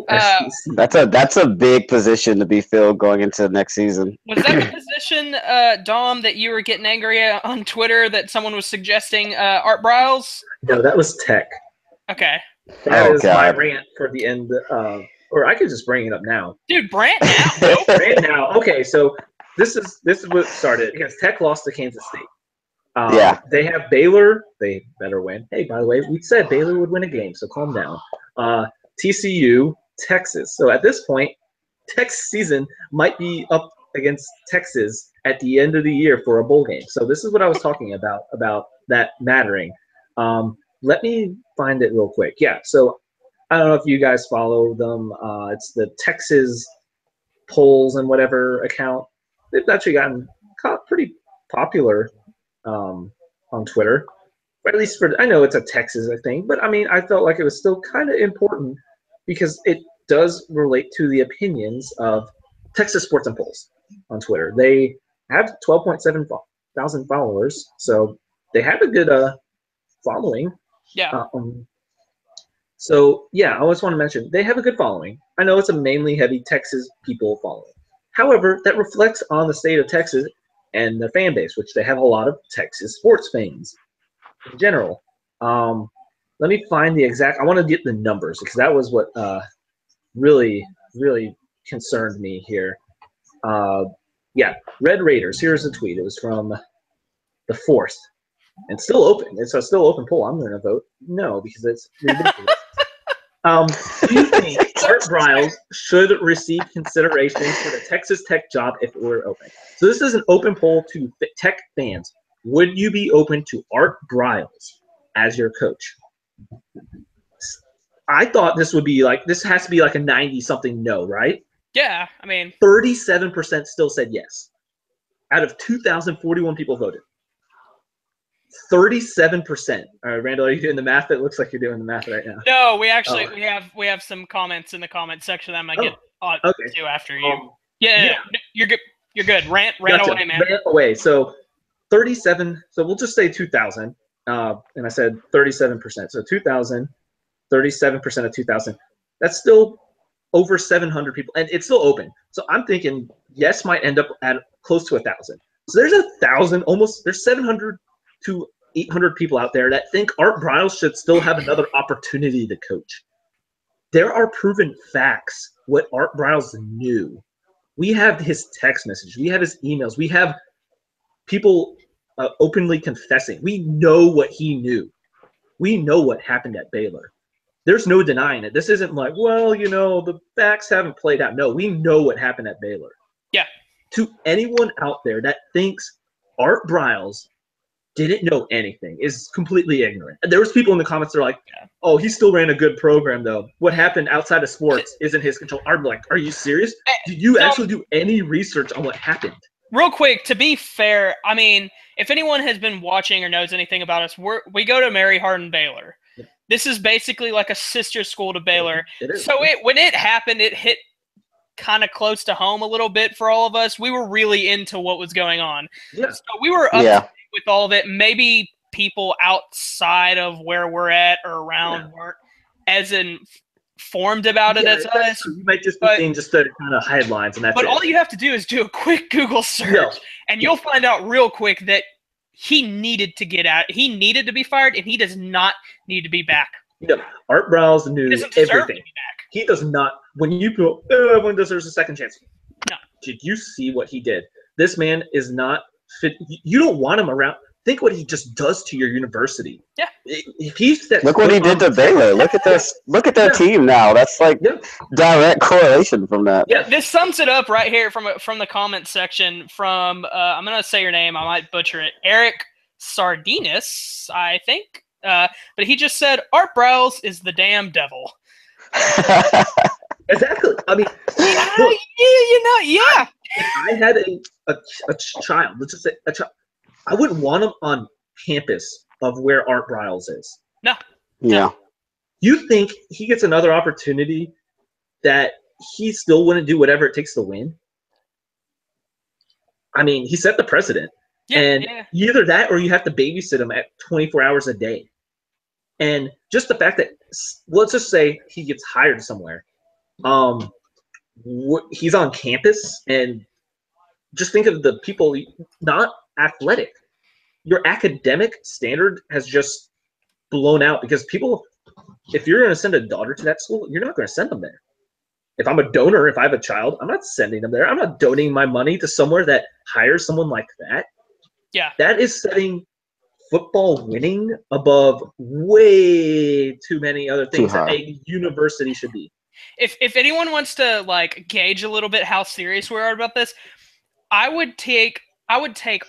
B: That's a big position to be filled going into next season.
C: Was that the position, Dom, that you were getting angry on Twitter that someone was suggesting Art Briles?
A: No, that was Tech.
C: Okay.
A: That is my rant for the end. Or I could just bring it up now.
C: Dude, Brant now.
A: Brant now. Okay, so this is what started because Tech lost to Kansas State. They have Baylor. They better win. Hey, by the way, we said Baylor would win a game, so calm down. TCU, Texas. So at this point, Tech's season might be up against Texas at the end of the year for a bowl game. So this is what I was talking about that mattering. Let me find it real quick. Yeah, so I don't know if you guys follow them. It's the Texas polls and whatever account. They've actually gotten pretty popular on Twitter. Or at least I know it's a Texas thing, but I mean, I felt like it was still kind of important because it does relate to the opinions of Texas Sports and Polls on Twitter. They have 12.7 thousand followers, so they have a good following.
C: Yeah.
A: So, yeah, I always want to mention, they have a good following. I know it's a mainly heavy Texas people following. However, that reflects on the state of Texas and their fan base, which they have a lot of Texas sports fans in general. Let me find the exact – I want to get the numbers because that was what really, really concerned me here. Yeah, Red Raiders. Here's the tweet. It was from the 4th. And still open. It's a still open poll. I'm going to vote no because it's ridiculous. Do you think Art Briles should receive consideration for the Texas Tech job if it were open? So this is an open poll to Tech fans. Would you be open to Art Briles as your coach? I thought this would be like – this has to be like a 90-something no, right?
C: Yeah, I mean –
A: 37% still said yes. Out of 2,041 people voted. 37%. All right, Randall, are you doing the math? It looks like you're doing the math right now.
C: No, we actually we have some comments in the comment section that I'm gonna get to after you. Yeah, you're good. You're good. Rant away, man.
A: Rant away. So 37. So we'll just say 2,000. And I said 37%. So 2,000, 37% of 2,000. That's still over 700 people, and it's still open. So I'm thinking yes might end up at close to 1,000. So there's 1,000, almost. There's 700 to 800 people out there that think Art Briles should still have another opportunity to coach. There are proven facts what Art Briles knew. We have his text message. We have his emails. We have people openly confessing. We know what he knew. We know what happened at Baylor. There's no denying it. This isn't like, well, you know, the facts haven't played out. No, we know what happened at Baylor.
C: Yeah.
A: To anyone out there that thinks Art Briles didn't know anything, is completely ignorant. There was people in the comments that are like, oh, he still ran a good program, though. What happened outside of sports isn't his control. I'm like, are you serious? Did you actually do any research on what happened?
C: Real quick, to be fair, I mean, if anyone has been watching or knows anything about us, we go to Mary Hardin Baylor. Yeah. This is basically like a sister school to Baylor. It is. So when it happened, it hit kind of close to home a little bit for all of us. We were really into what was going on. Yeah. So we were up with all of it. Maybe people outside of where we're at or around weren't as informed about it as us.
A: You might just be seeing just the kind of headlines, and that's it.
C: But all you have to do is do a quick Google search, and you'll find out real quick that he needed to get out. He needed to be fired, and he does not need to be back.
A: No, Art Briles knew everything. He does not. When you go, everyone deserves a second chance.
C: No.
A: Did you see what he did? This man is not fit. You don't want him around. Think what he just does to your university.
C: Yeah.
A: If he
B: look what he did to Baylor. Look at this. Look at their team now. That's like direct correlation from that.
C: Yeah. This sums it up right here from the comment section. From I'm gonna say your name. I might butcher it. Eric Sardinas, I think. But he just said Art Briles is the damn devil.
A: Exactly. I mean,
C: look,
A: if I had a child, let's just say a child, I wouldn't want him on campus of where Art Briles is.
C: No.
B: Yeah.
A: You think he gets another opportunity that he still wouldn't do whatever it takes to win? I mean, he set the precedent. And either that or you have to babysit him at 24 hours a day. And just the fact that, let's just say he gets hired somewhere. He's on campus, and just think of the people not athletic. Your academic standard has just blown out because people, if you're going to send a daughter to that school, you're not going to send them there. If I'm a donor, if I have a child, I'm not sending them there. I'm not donating my money to somewhere that hires someone like that.
C: Yeah.
A: That is setting football winning above way too many other things that a university should be.
C: If anyone wants to like gauge a little bit how serious we are about this, I would take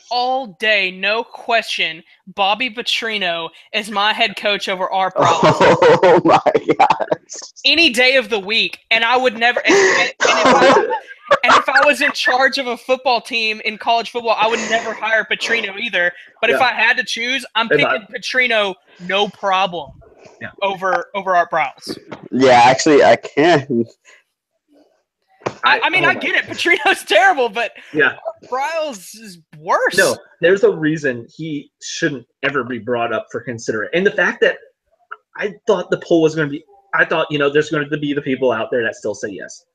C: all day, no question, Bobby Petrino as my head coach over Art Briles.
B: Oh my gosh.
C: Any day of the week, and I would never. And if I was in charge of a football team in college football, I would never hire Petrino either. But if I had to choose, I'm picking Petrino, no problem, over Art Briles.
B: Yeah, actually, I can.
C: I mean, I get it. Petrino's terrible, but Briles is worse.
A: No, there's a reason he shouldn't ever be brought up for consideration. And the fact that I thought the poll was going to be I thought, there's going to be the people out there that still say yes.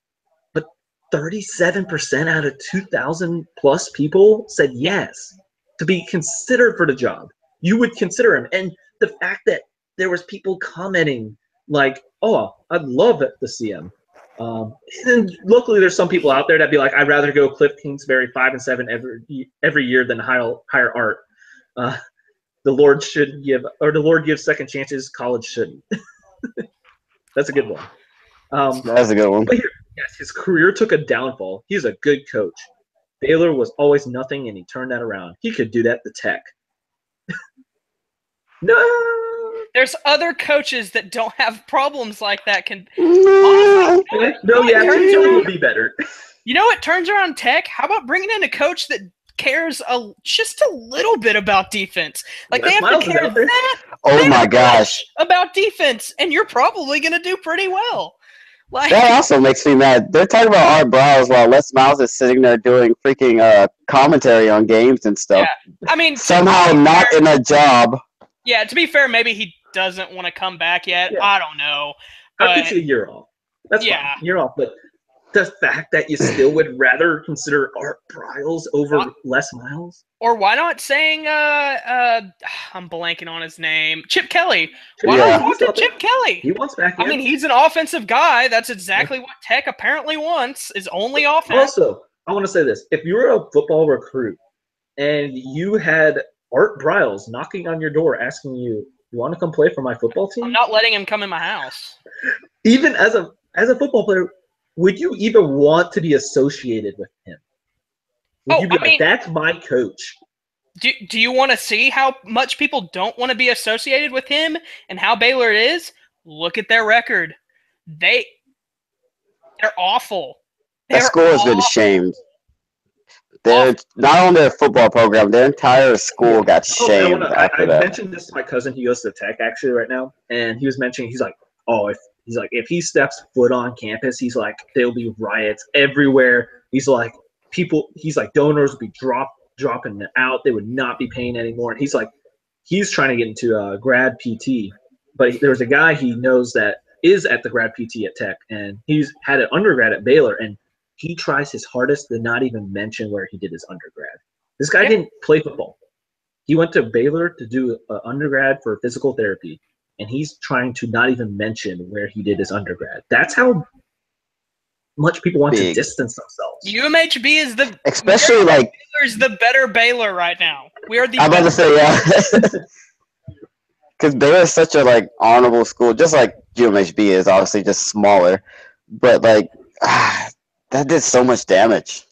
A: But 37% out of 2,000 plus people said yes to be considered for the job. You would consider him. And the fact that there was people commenting like, oh, I'd love it to see him. And luckily, there's some people out there that be like, I'd rather go Cliff Kingsbury 5-7 every year than hire Art. The Lord gives second chances. College shouldn't. That's a good one.
B: That's a good one.
A: But here, yes, his career took a downfall. He's a good coach. Baylor was always nothing, and he turned that around. He could do that to Tech. No.
C: There's other coaches that don't have problems like that.
B: No.
A: Turner would be better.
C: You know what turns around Tech? How about bringing in a coach that cares just a little bit about defense? Like they have to care
B: my gosh
C: about defense, and you're probably going to do pretty well. Like
B: that also makes me mad. They're talking about Art Briles while Les Miles is sitting there doing freaking commentary on games and stuff.
C: Yeah. I mean,
B: somehow not in a job.
C: Yeah, to be fair, maybe he doesn't want to come back yet.
A: Yeah.
C: I don't know.
A: I could see a year off. That's fine. Year off, but the fact that you still would rather consider Art Briles over Les Miles?
C: Or why not saying I'm blanking on his name. Chip Kelly. Why not talk to Chip Kelly?
A: He wants back in.
C: I mean, he's an offensive guy. That's exactly what Tech apparently wants, is only offense.
A: Also, I want to say this. If you were a football recruit and you had Art Briles knocking on your door asking you want to come play for my football team?
C: I'm not letting him come in my house.
A: Even as a football player, would you even want to be associated with him? Would you be that's my coach?
C: Do you want to see how much people don't want to be associated with him and how Baylor is? Look at their record. They're awful.
B: That school has been shamed. They're not only their football program, their entire school got shamed after that.
A: I mentioned this to my cousin. He goes to Tech actually right now, and he was mentioning he's like, if he steps foot on campus, he's like, there'll be riots everywhere. He's like, donors would be dropping out. They would not be paying anymore. And he's trying to get into grad PT, but there's a guy he knows that is at the grad PT at Tech, and he's had an undergrad at Baylor, and he tries his hardest to not even mention where he did his undergrad. This guy didn't play football. He went to Baylor to do an undergrad for physical therapy, and he's trying to not even mention where he did his undergrad. That's how much people want to distance themselves.
C: UMHB is Baylor's the better Baylor right now. We are the.
B: I'm about to say because Baylor is such a honorable school, just like UMHB is, obviously just smaller, but that did so much damage.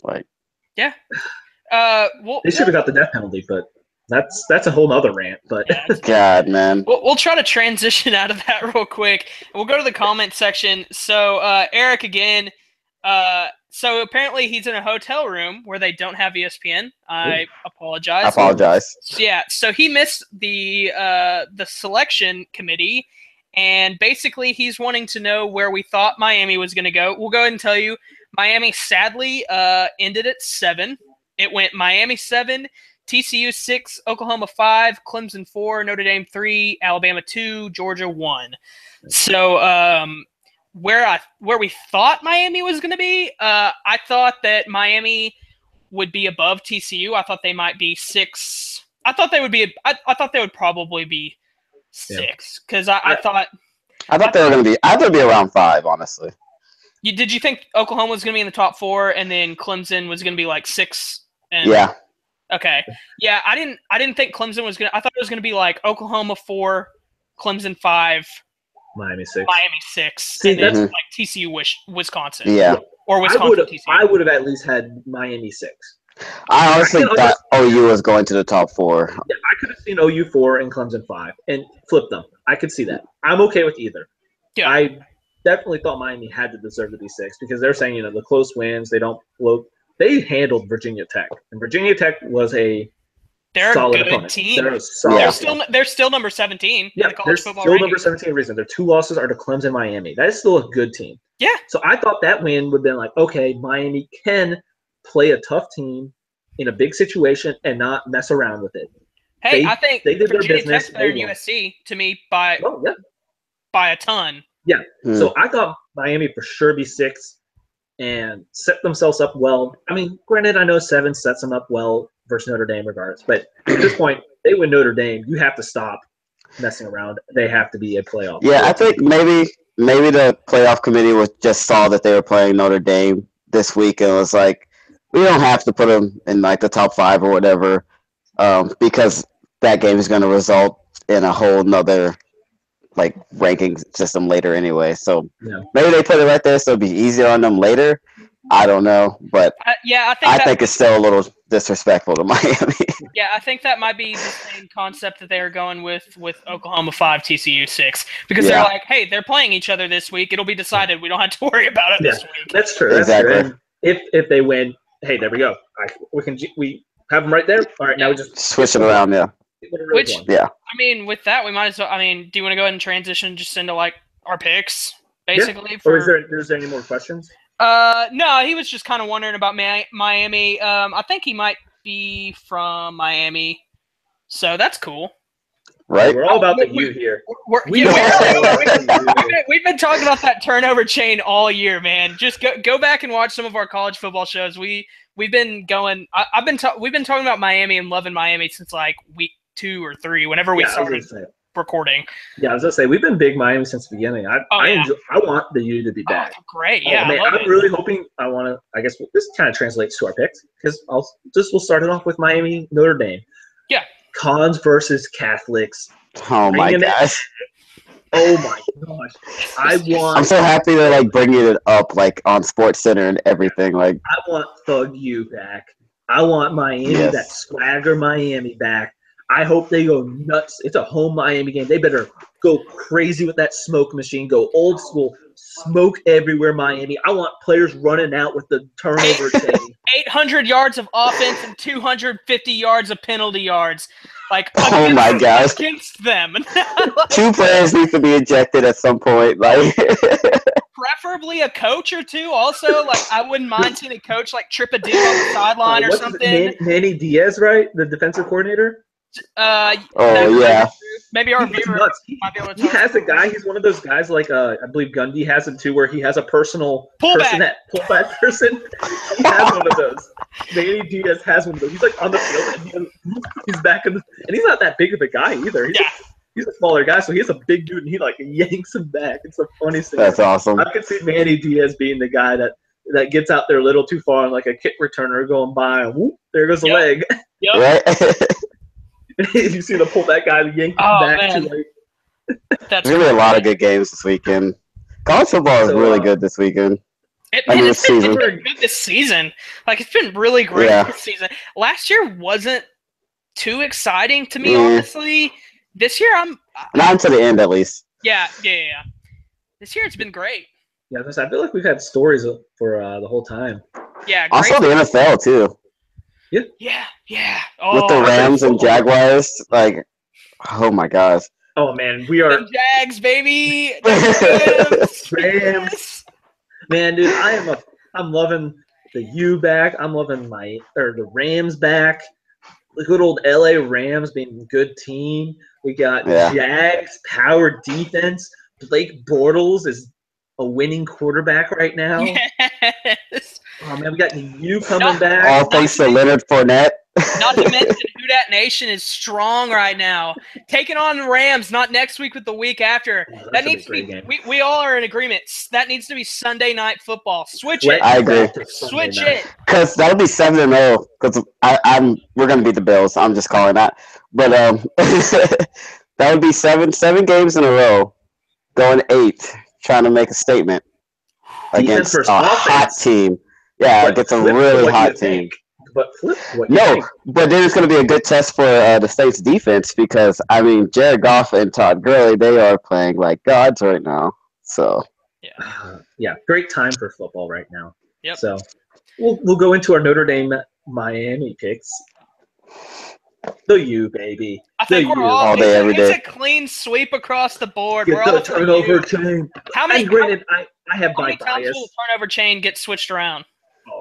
C: Yeah.
A: They should have got the death penalty, but that's a whole other rant. But
B: God, man.
C: We'll try to transition out of that real quick. We'll go to the comment section. So Eric again. So apparently he's in a hotel room where they don't have ESPN. I apologize. Yeah. So he missed the selection committee, and basically he's wanting to know where we thought Miami was going to go. We'll go ahead and tell you. Miami sadly ended at 7. It went Miami 7, TCU 6, Oklahoma 5, Clemson 4, Notre Dame 3, Alabama 2, Georgia 1. So where we thought Miami was going to be, I thought that Miami would be above TCU. I thought they might be 6. I thought they would probably be 6 because I thought
B: they were going to be. I thought they'd be around 5, honestly.
C: Did you think Oklahoma was going to be in the top 4 and then Clemson was going to be 6?
B: Yeah.
C: Okay. Yeah, I didn't think Clemson was going to – I thought it was going to be Oklahoma 4, Clemson 5.
A: Miami 6.
C: See, and then TCU, Wisconsin.
B: Yeah.
C: Or Wisconsin, TCU.
A: I would have at least had Miami 6.
B: I honestly thought OU was going to the top 4.
A: Yeah, I could have seen OU 4 and Clemson 5 and flipped them. I could see that. I'm okay with either.
C: Yeah.
A: I definitely thought Miami had to deserve to be 6 because they're saying, the close wins, they don't float. They handled Virginia Tech, and Virginia Tech was a solid
C: good
A: opponent.
C: team. They're still number 17 in the college football
A: still
C: rankings.
A: Number 17 reason. Their 2 losses are to Clemson, Miami. That is still a good team.
C: Yeah.
A: So I thought that win would have been okay, Miami can play a tough team in a big situation and not mess around with it.
C: Hey, I think
A: they did
C: Virginia
A: their business.
C: Tech's better than USC to me by a ton.
A: Yeah. So I thought Miami for sure be 6 and set themselves up well. I mean, granted, I know 7 sets them up well versus Notre Dame regardless, but at this point, they win Notre Dame. You have to stop messing around. They have to be a playoff.
B: Yeah, I think maybe the playoff committee just saw that they were playing Notre Dame this week and was like, we don't have to put them in like the top 5 or whatever, because that game is going to result in a whole nother like ranking system later anyway. So maybe they put it right there so it'll be easier on them later. I don't know, but I think it's still a little disrespectful to Miami.
C: Yeah, I think that might be the same concept that they're going with Oklahoma 5, TCU 6, because they're like, hey, they're playing each other this week. It'll be decided. We don't have to worry about it this week.
A: That's true.
B: Exactly.
A: That's true. And if they win, hey, there we go. We have them right there. All right, now we just
B: switch it around. Yeah.
C: I mean, with that, we might as well. I mean, do you want to go ahead and transition just into like our picks, basically?
A: Yeah. Or is there any more questions?
C: No, he was just kind of wondering about Miami. I think he might be from Miami, so that's cool.
B: Right,
A: we're all about the U here.
C: We've been talking about that turnover chain all year, man. Just go back and watch some of our college football shows. We've been going. We've been talking about Miami and loving Miami since like week 2 or 3, whenever we started recording.
A: Yeah, I was gonna say we've been big Miami since the beginning. I want the U to be back.
C: Oh, great, yeah.
A: Man, I'm really hoping. I guess this kind of translates to our picks because we'll start it off with Miami Notre Dame.
C: Yeah.
A: Cons versus Catholics.
B: Oh my gosh.
A: Oh my gosh. I'm
B: so happy they're like bringing it up like on Sports Center and everything. Like
A: I want Thug U back. I want Miami, that swagger Miami back. I hope they go nuts. It's a home Miami game. They better go crazy with that smoke machine. Go old school. Smoke everywhere, Miami. I want players running out with the turnover chain.
C: 800 yards of offense and 250 yards of penalty yards. Like,
B: oh my gosh,
C: against them.
B: 2 players need to be ejected at some point. Like,
C: preferably a coach or 2. Also, like, I wouldn't mind seeing a coach like trip a dude on the sideline or something.
A: Manny Diaz, right? The defensive coordinator.
C: Maybe our viewer might be able to tell.
A: He has a guy. He's one of those guys like I believe Gundy has him too, where he has a personal pullback person. He has one of those. Manny Diaz has one of those. He's like on the field and he's back and he's not that big of a guy either. He's a smaller guy, so he's a big dude and he like yanks him back. It's the funniest thing.
B: That's awesome.
A: I could see Manny Diaz being the guy that gets out there a little too far and like a kick returner going by and whoop, there goes the leg.
B: Right.
A: You see the pull that guy yank back to like.
C: There's
B: gonna be a lot of good games this weekend. College football is really good this weekend.
C: It's been good this season. Like it's been really great this season. Last year wasn't too exciting to me, honestly. This year
B: not until the end at least.
C: Yeah. This year it's been great.
A: Yeah, I feel like we've had stories for the whole time.
C: Yeah.
B: Also the NFL too.
C: Yeah.
B: With the Rams and Jaguars, like, oh my gosh.
A: Oh man, we are
C: the Jags, baby.
A: Rams. Man, dude, I'm loving the U back. I'm loving the Rams back. The good old LA Rams being a good team. We got Jags, power defense. Blake Bortles is a winning quarterback right now.
C: Yes.
A: Oh man, we got you coming back.
B: All thanks to Leonard Fournette.
C: Not to mention who that nation is strong right now. Taking on the Rams, not next week, but the week after. That needs to be. We all are in agreement. That needs to be Sunday Night Football. Switch it.
B: I agree.
C: Switch it.
B: Because that'll be 7-0. Because we're gonna beat the Bills. I'm just calling that. But that would be seven games in a row, going 8, trying to make a statement against a hot team. Yeah, against a really hot team.
A: But flip what
B: but then it's going to be a good test for the State's defense because, I mean, Jared Goff and Todd Gurley, they are playing like gods right now. So
A: great time for football right now.
C: Yep.
A: So we'll go into our Notre Dame Miami picks. The U, baby.
C: I think we're all day, every day. It's a clean sweep across the board.
A: Get the turnover chain.
C: How many?
A: Granted, I have
C: my
A: bias. How many times
C: will the turnover chain get switched around?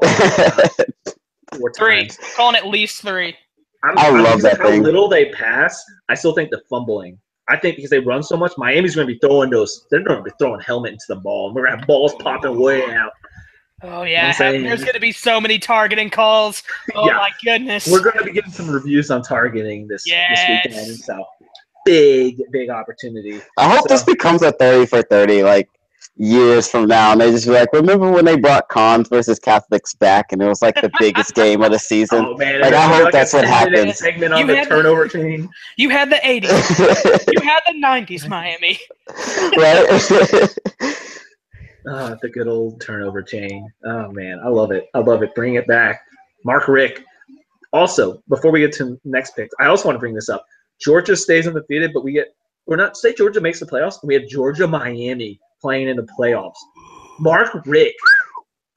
A: 4
C: 3.
A: times.
C: I'm calling at least 3.
B: I love that
A: how
B: thing.
A: Little they pass. I still think the fumbling I think because they run so much, Miami's going to be throwing those. They're going to be throwing helmet into the ball. We're going to have balls popping way out.
C: Oh yeah,
A: You know
C: there's going to be so many targeting calls. Oh
A: Yeah.
C: my goodness.
A: We're going to be getting some reviews on targeting this weekend. So big opportunity.
B: I hope this becomes a 30 for 30, like years from now, and they just be like, remember when they brought Cons versus Catholics back, and it was like the biggest game of the season?
A: Oh man!
B: Like I hope that's what happens.
A: Segment on the turnover chain.
C: You had the 80s. You had the 90s, Miami.
B: Right?
A: The good old turnover chain. Oh man, I love it. I love it. Bring it back. Mark Richt. Also, before we get to next picks, I also want to bring this up. Georgia stays undefeated, but we're not say Georgia makes the playoffs. We have Georgia Miami playing in the playoffs. Mark Richt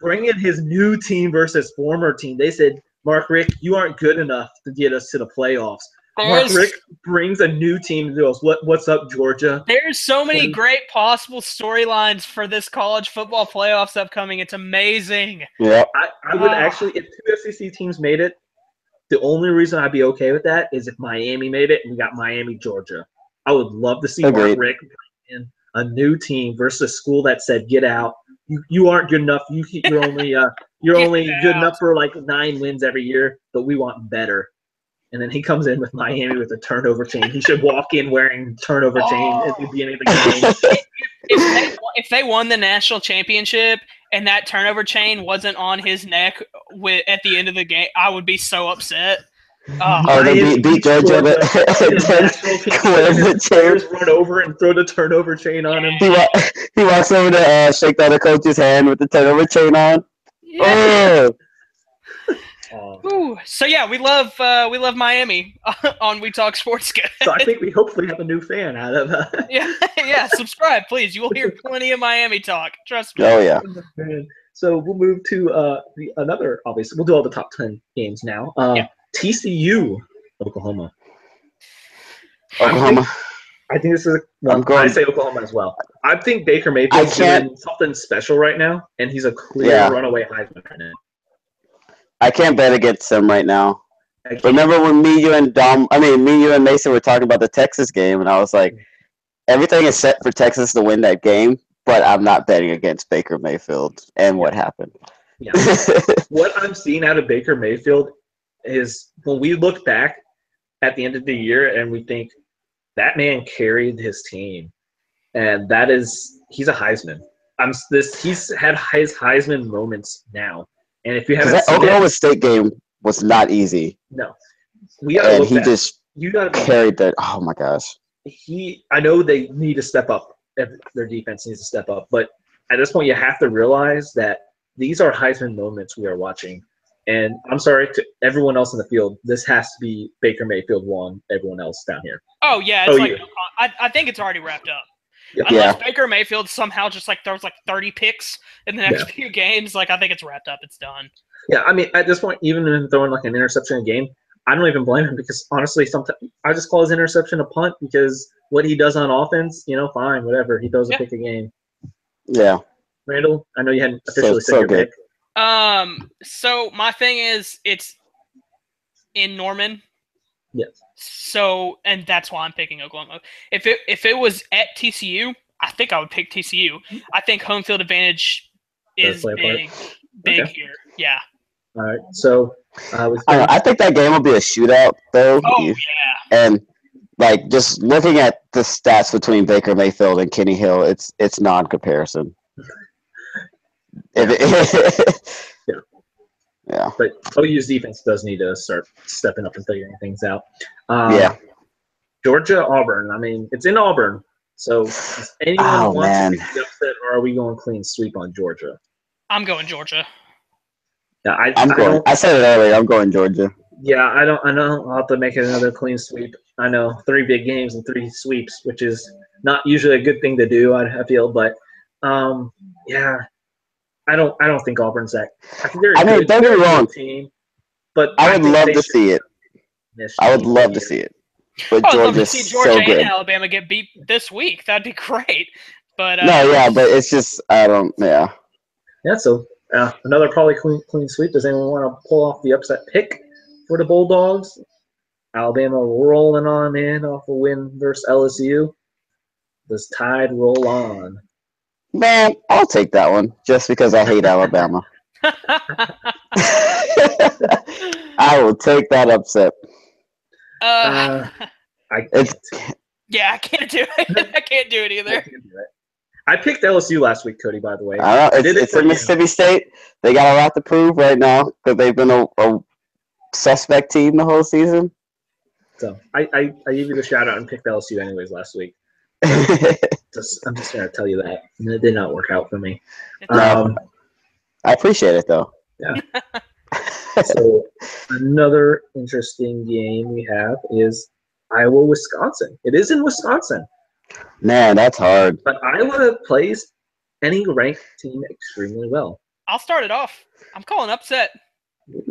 A: bringing his new team versus former team. They said, Mark Richt, you aren't good enough to get us to the playoffs. Mark Richt brings a new team to us. What's up, Georgia?
C: There's so many great possible storylines for this college football playoffs upcoming. It's amazing.
B: Yeah.
A: I would actually, if two SEC teams made it, the only reason I'd be okay with that is if Miami made it and we got Miami, Georgia. I would love to see Mark Richt bring in a new team versus a school that said, get out. You aren't good enough. You're only good enough for like 9 wins every year, but we want better. And then he comes in with Miami with a turnover chain. He should walk in wearing turnover chain at the beginning of the game.
C: If they won the national championship and that turnover chain wasn't on his neck at the end of the game, I would be so upset.
B: They beat Georgia.
A: Just run over and throw the turnover chain on him.
B: He walks over to shake the other coach's hand with the turnover chain on.
C: Yeah. So yeah, we love Miami on We Talk Sports Good.
A: So I think we hopefully have a new fan out of
C: yeah. Subscribe, please. You will hear plenty of Miami talk. Trust me.
B: Oh yeah.
A: So we'll move to another. Obviously, we'll do all the top 10 games now. TCU, Oklahoma. I think this is. I say Oklahoma as well. I think Baker Mayfield's doing something special right now, and he's a clear runaway Heisman right now.
B: I can't bet against them right now. Remember when me, you, and Mason were talking about the Texas game, and I was like, everything is set for Texas to win that game, but I'm not betting against Baker Mayfield and what happened.
A: Yeah. What I'm seeing out of Baker Mayfield is when we look back at the end of the year and we think that man carried his team, and he's a Heisman. He's had his Heisman moments now. And if you haven't
B: that Oklahoma State game was not easy.
A: No. He
B: just carried that. Oh, my gosh.
A: I know they need to step up. Their defense needs to step up. But at this point, you have to realize that these are Heisman moments we are watching. And I'm sorry to everyone else in the field. This has to be Baker Mayfield 1, everyone else down here.
C: Oh, yeah. I think it's already wrapped up.
A: Yeah.
C: Unless Baker Mayfield somehow just throws 30 picks in the next few games, I think it's wrapped up. It's done.
A: Yeah, I mean, at this point, even in throwing an interception a game, I don't even blame him because honestly, sometimes I just call his interception a punt because what he does on offense, fine, whatever. He throws a pick a game.
B: Yeah.
A: Randall, I know you hadn't officially said your pick.
C: So my thing is, it's in Norman.
A: Yes.
C: So, and that's why I'm picking Oklahoma. If it was at TCU, I think I would pick TCU. I think home field advantage is big here. Yeah.
A: All right. So,
B: I think that game will be a shootout, though.
C: Oh yeah.
B: And just looking at the stats between Baker Mayfield and Kenny Hill, it's non-comparison. Yeah.
A: But OU's defense does need to start stepping up and figuring things out. Georgia, Auburn. I mean, it's in Auburn. So does anyone want to be upset, or are we going clean sweep on Georgia?
C: I'm going Georgia.
A: Yeah,
B: I said it earlier. I'm going Georgia.
A: Yeah, I know. I'll have to make it another clean sweep. I know 3 big games and 3 sweeps, which is not usually a good thing to do. I feel, but yeah. I don't think Auburn's that. I think
B: don't get me wrong.
A: Team, but
B: I would love to see it. I would love to see it. But
C: I'd love to see Georgia
B: so good.
C: and Alabama get beat this week. That'd be great. But
B: but it's just Yeah,
A: so another probably clean sweep. Does anyone want to pull off the upset pick for the Bulldogs? Alabama rolling on in off a win versus LSU. Does Tide roll on?
B: Man, I'll take that one just because I hate Alabama. I will take that upset.
A: I can't.
C: Yeah, I can't do it. I can't do it either.
A: I picked LSU last week, Cody, by the way.
B: It's in Mississippi State. They got a lot to prove right now because they've been a suspect team the whole season.
A: So I gave you the shout out and picked LSU anyways last week. I'm just going to tell you that. It did not work out for me.
B: I appreciate it, though.
A: Yeah. So another interesting game we have is Iowa-Wisconsin. It is in Wisconsin.
B: Man, that's hard.
A: But Iowa plays any ranked team extremely well.
C: I'll start it off. I'm calling upset.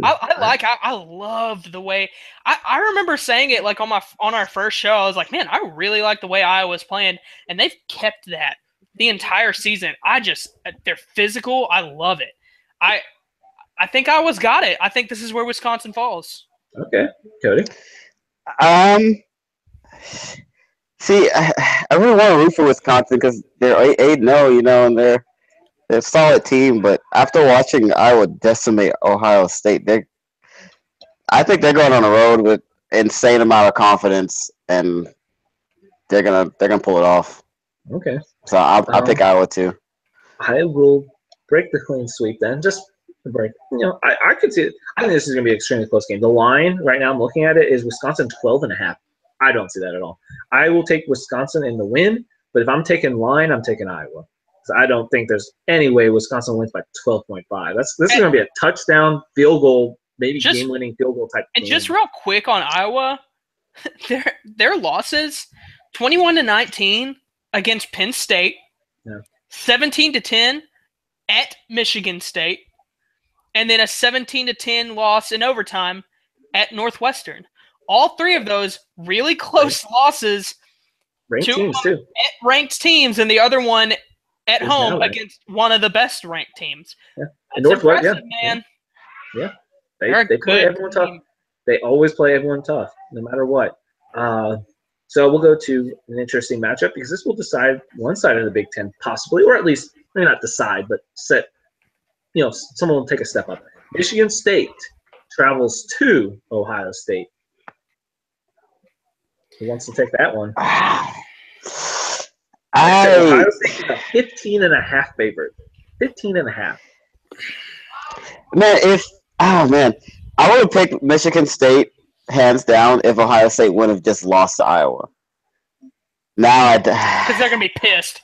C: I loved the way I remember saying it like on our first show. I was like, man, I really like the way Iowa's playing, and they've kept that the entire season. They're physical. I love it. I think Iowa's got it. I think this is where Wisconsin falls.
A: Okay, Cody.
B: See, I really want to root for Wisconsin because they're 8-0, you know, and they're a solid team. But after watching Iowa decimate Ohio State, I think they're going on a road with insane amount of confidence, and they're gonna pull it off.
A: Okay.
B: So I'll pick Iowa too.
A: I will break the clean sweep then. Just break. You know, I could see it. I think this is gonna be an extremely close game. The line right now, I'm looking at it, is Wisconsin 12.5. I don't see that at all. I will take Wisconsin in the win, but if I'm taking line, I'm taking Iowa. So I don't think there's any way Wisconsin wins by 12.5. This is going to be a touchdown, field goal, maybe game-winning field goal type.
C: And game. Just real quick on Iowa, their losses: 21-19 against Penn State, 17-10 at Michigan State, and then a 17-10 loss in overtime at Northwestern. All three of those really close losses.
A: Ranked teams, too.
C: At ranked teams, and the other one at home against one of the best ranked teams.
A: Yeah. And Northwestern,
C: man.
A: Yeah. They play everyone tough. They always play everyone tough, no matter what. So we'll go to an interesting matchup because this will decide one side of the Big Ten, possibly, or at least maybe not decide, but set. You know, someone will take a step up. Michigan State travels to Ohio State. Who wants to take that one? Ohio State is a 15.5 favorite. 15.5.
B: Man, I would have picked Michigan State hands down if Ohio State would have just lost to Iowa. Now
C: because they're gonna be pissed.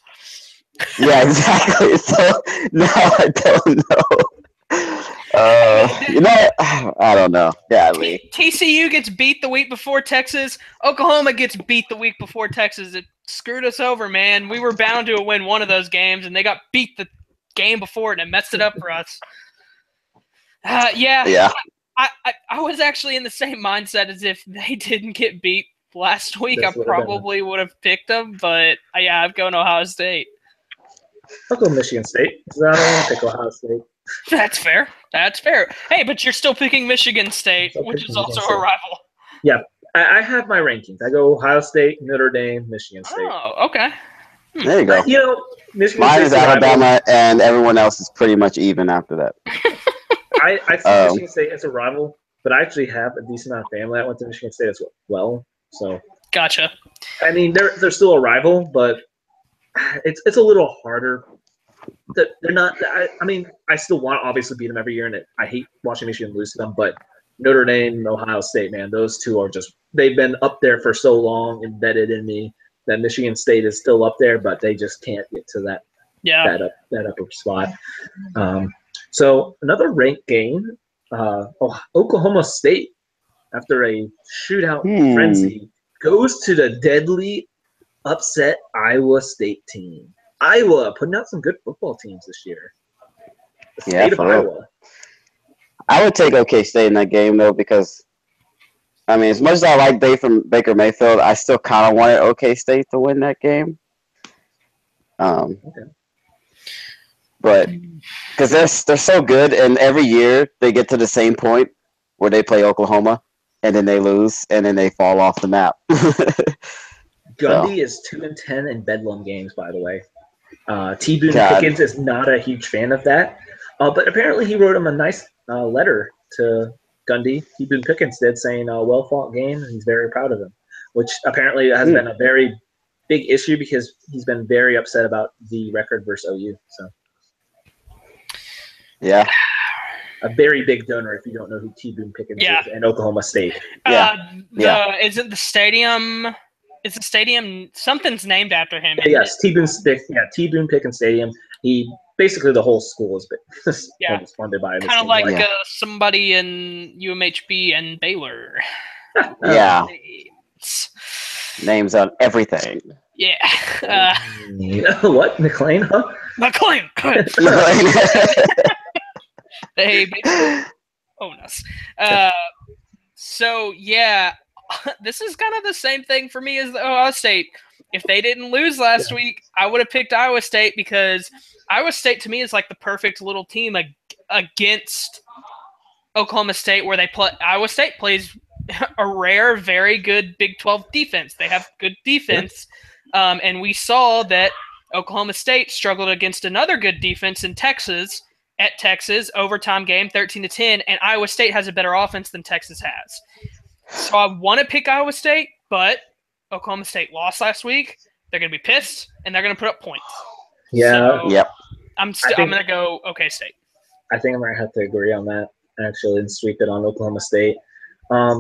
B: Yeah, exactly. So now I don't know. I don't know. Yeah,
C: TCU gets beat the week before Texas. Oklahoma gets beat the week before Texas. It screwed us over, man. We were bound to win one of those games, and they got beat the game before it, and it messed it up for us. Yeah. I was actually in the same mindset as if they didn't get beat last week. I probably would have picked them, but I'm going Ohio State.
A: I'll go Michigan State. I don't want to pick Ohio State.
C: That's fair. Hey, but you're still picking Michigan State, which is also a rival.
A: Yeah, I have my rankings. I go Ohio State, Notre Dame, Michigan State.
C: Oh, okay.
B: There you go.
A: You know, Michigan
B: Mine is Alabama, and everyone else is pretty much even after that.
A: I see Michigan State as a rival, but I actually have a decent amount of family that went to Michigan State as well. So
C: gotcha.
A: I mean, they're still a rival, but it's a little harder. They're not. I mean, I still want to obviously beat them every year, and I hate watching Michigan lose to them. But Notre Dame and Ohio State, man, those two are they've been up there for so long, embedded in me, that Michigan State is still up there, but they just can't get to that upper spot. So another ranked game, Oklahoma State, after a shootout frenzy, goes to the deadly upset Iowa State team. Iowa putting out some good football teams this year. The state of Iowa.
B: I would take OK State in that game, though, because, I mean, as much as I like Baker Mayfield, I still kind of wanted OK State to win that game.
A: Okay.
B: But because they're so good, and every year they get to the same point where they play Oklahoma, and then they lose, and then they fall off the map.
A: Gundy is 2-10 in Bedlam games, by the way. T. Boone Pickens is not a huge fan of that, but apparently he wrote him a nice letter to Gundy. T. Boone Pickens did, saying, well fought game, and he's very proud of him, which apparently has been a very big issue because he's been very upset about the record versus OU. So,
B: yeah.
A: A very big donor if you don't know who T. Boone Pickens is, and Oklahoma State.
C: Isn't the stadium? Is the stadium something's named after him?
A: Yes, T. Boone Pickens Stadium. He basically the whole school is almost funded by him.
C: Kind of like somebody in UMHB and Baylor.
B: Yeah. Names on everything.
C: Yeah.
A: What? McLean? Huh?
C: McLean. They basically own us. So yeah. This is kind of the same thing for me as the Ohio State. If they didn't lose last week, I would have picked Iowa State because Iowa State to me is like the perfect little team against Oklahoma State, where Iowa State plays a rare, very good Big 12 defense. They have good defense, and we saw that Oklahoma State struggled against another good defense in Texas at Texas overtime game 13-10, and Iowa State has a better offense than Texas has. So I want to pick Iowa State, but Oklahoma State lost last week. They're going to be pissed, and they're going to put up points.
A: Yeah.
C: So
B: yep.
C: I'm going to go OK State.
A: I think I'm going to have to agree on that, actually, and sweep it on Oklahoma State. I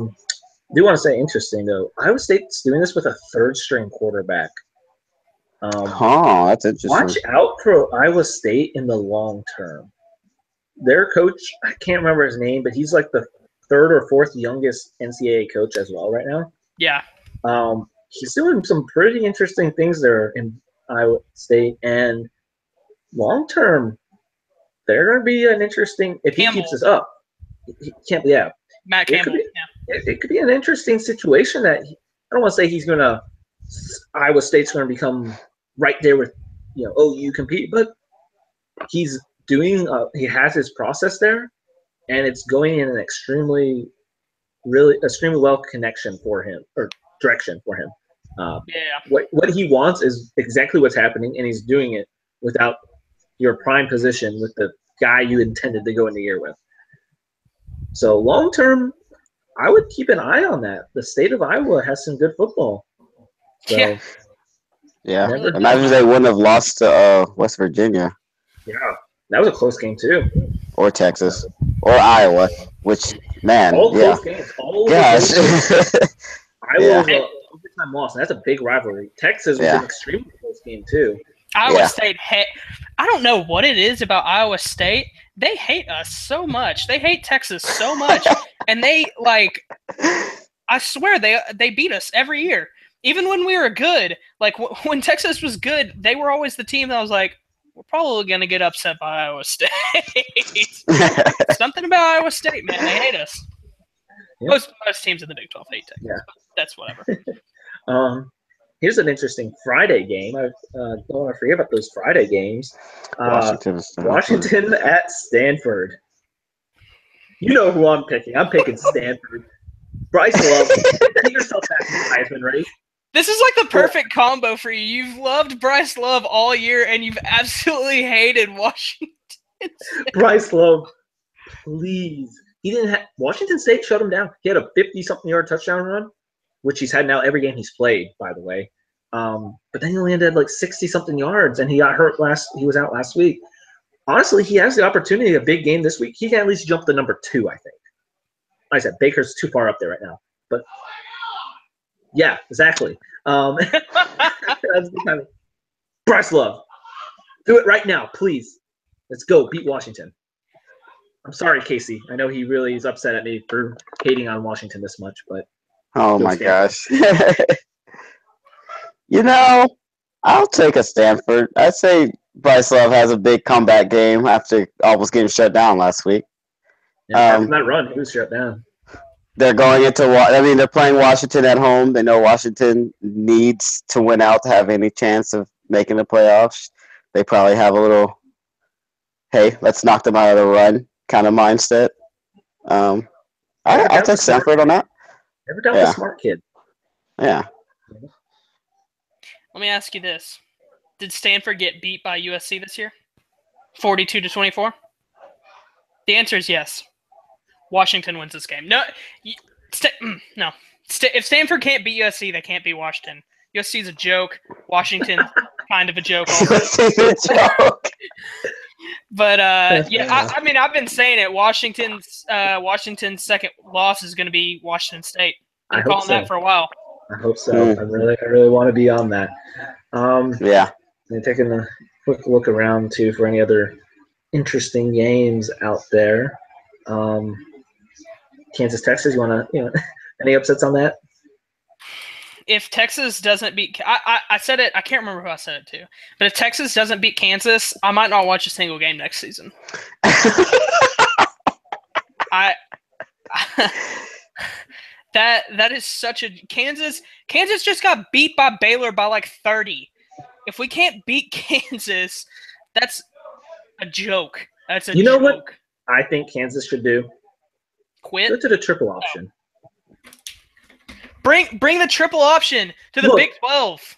A: do want to say, interesting, though, Iowa State's doing this with a third-string quarterback.
B: That's interesting.
A: Watch out for Iowa State in the long term. Their coach, I can't remember his name, but he's like the third or fourth youngest NCAA coach as well right now.
C: Yeah.
A: He's doing some pretty interesting things there in Iowa State, and long term, they're going to be an interesting. If he keeps this up,
C: Matt Campbell.
A: It could be an interesting situation. That I don't want to say he's going to. Iowa State's going to become right there with OU compete, but he's doing. He has his process there. And it's going in an extremely well connection for him, or direction for him. What he wants is exactly what's happening, and he's doing it without your prime position with the guy you intended to go in the year with. So long term, I would keep an eye on that. The state of Iowa has some good football. So,
B: yeah. Imagine if they wouldn't have lost to West Virginia.
A: Yeah, that was a close game too.
B: Or Texas. Or Iowa, which, man,
A: all close games. All
B: gosh.
A: Iowa was an overtime loss, and that's a big rivalry. Texas was an extremely close game, too.
C: Iowa State I don't know what it is about Iowa State. They hate us so much. They hate Texas so much. And they, I swear, they beat us every year. Even when we were good, when Texas was good, they were always the team that I was like, we're probably going to get upset by Iowa State. Something about Iowa State, man. They hate us. Yep. Most teams in the Big 12 hate Texas. Yeah. That's whatever.
A: Here's an interesting Friday game. I don't want to forget about those Friday games. Washington at Stanford. You know who I'm picking. I'm picking Stanford. Bryce Love. Get yourself back in the Heisman race.
C: This is like the perfect combo for you. You've loved Bryce Love all year, and you've absolutely hated Washington State.
A: Bryce Love, please. Washington State shut him down. He had a 50-something yard touchdown run, which he's had now every game he's played, by the way. But then he only had 60-something yards, and he got hurt he was out last week. Honestly, he has the opportunity, a big game this week. He can at least jump to number 2, I think. Like I said, Baker's too far up there right now. But yeah, exactly. Bryce Love, do it right now, please. Let's go beat Washington. I'm sorry, Casey. I know he really is upset at me for hating on Washington this much, but
B: oh my gosh. I'll take a Stanford. I'd say Bryce Love has a big comeback game after almost getting shut down last week.
A: Yeah, after that run, he was shut down.
B: They're going into they're playing Washington at home. They know Washington needs to win out to have any chance of making the playoffs. They probably have a little, hey, let's knock them out of the run kind of mindset. I'll take Stanford on that.
A: Never doubt the smart kid.
B: Yeah.
C: Let me ask you this: did Stanford get beat by USC this year, 42-24? The answer is yes. Washington wins this game. No. If Stanford can't beat USC, they can't beat Washington. USC is a joke. Washington, kind of a joke. But I mean, I've been saying it. Washington's second loss is going to be Washington State. I've been calling that for a while.
A: I hope so. I really want to be on that.
B: Yeah.
A: And taking a quick look around too for any other interesting games out there. Kansas, Texas. You want to any upsets on that?
C: If Texas doesn't beat, I said it. I can't remember who I said it to, but if Texas doesn't beat Kansas, I might not watch a single game next season. That is such a Kansas just got beat by Baylor by like 30. If we can't beat Kansas, that's a joke. That's a joke. You know what
A: I think Kansas should do?
C: Quit.
A: Go to the triple option.
C: Bring the triple option to the Big 12.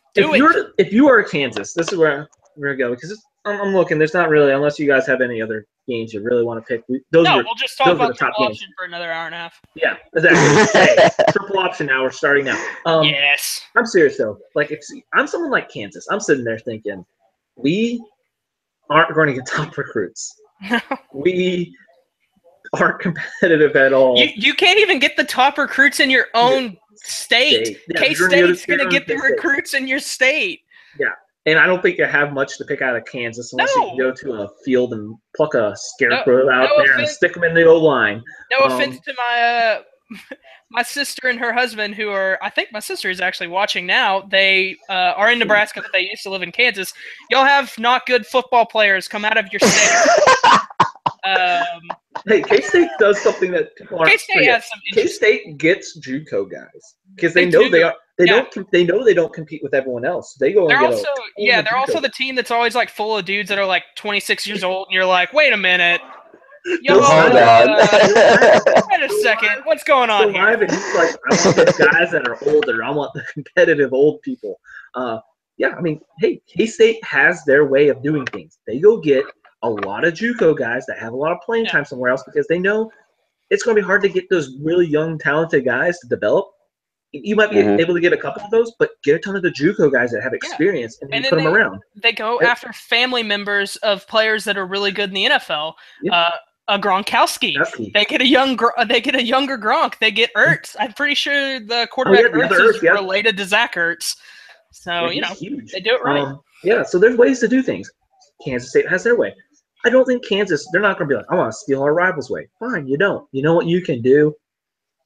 A: If you are Kansas, this is where we're going to go because I'm looking. There's not really, unless you guys have any other games you really want to pick.
C: We'll just talk about triple option for another hour and a half.
A: Yeah, exactly. Hey, triple option now. We're starting now.
C: Yes.
A: I'm serious though. Like if I'm someone like Kansas, I'm sitting there thinking we aren't going to get top recruits. We aren't competitive at all.
C: You can't even get the top recruits in your own state. Yeah, K-State's going to get the recruits in your state.
A: Yeah, and I don't think you have much to pick out of Kansas unless you can go to a field and pluck a scarecrow out there and stick them in the O-line.
C: No offense to my sister and her husband, who are, I think my sister is actually watching now. They are in Nebraska, but they used to live in Kansas. Y'all have not good football players come out of your state.
A: Hey, K-State does something that people aren't.
C: K-State
A: gets JUCO guys because they know they don't compete with everyone else. They go.
C: They're also the team that's always like full of dudes that are like 26 years old, and you're like, wait a minute. Hold on. Wait a second. What's going on here?
A: And he's like, I want the guys that are older. I want the competitive old people. I mean, hey, K-State has their way of doing things. They go get a lot of JUCO guys that have a lot of playing time somewhere else because they know it's going to be hard to get those really young, talented guys to develop. You might be able to get a couple of those, but get a ton of the JUCO guys that have experience and put them around.
C: They go after family members of players that are really good in the NFL. Yeah. A Gronkowski. They get a younger Gronk. They get Ertz. I'm pretty sure the quarterback Ertz is related to Zach Ertz. So
A: huge.
C: They do it right.
A: So there's ways to do things. Kansas State has their way. I don't think Kansas, they're not going to be like, I want to steal our rival's way. Fine, you don't. You know what you can do?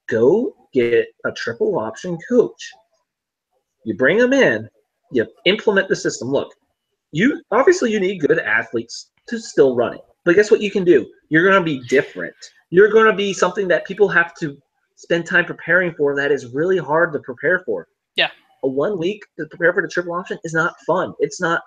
A: Go get a triple option coach. You bring them in. You implement the system. Look, you need good athletes to still run it. But guess what you can do? You're going to be different. You're going to be something that people have to spend time preparing for that is really hard to prepare for.
C: Yeah.
A: A 1 week to prepare for the triple option is not fun. It's not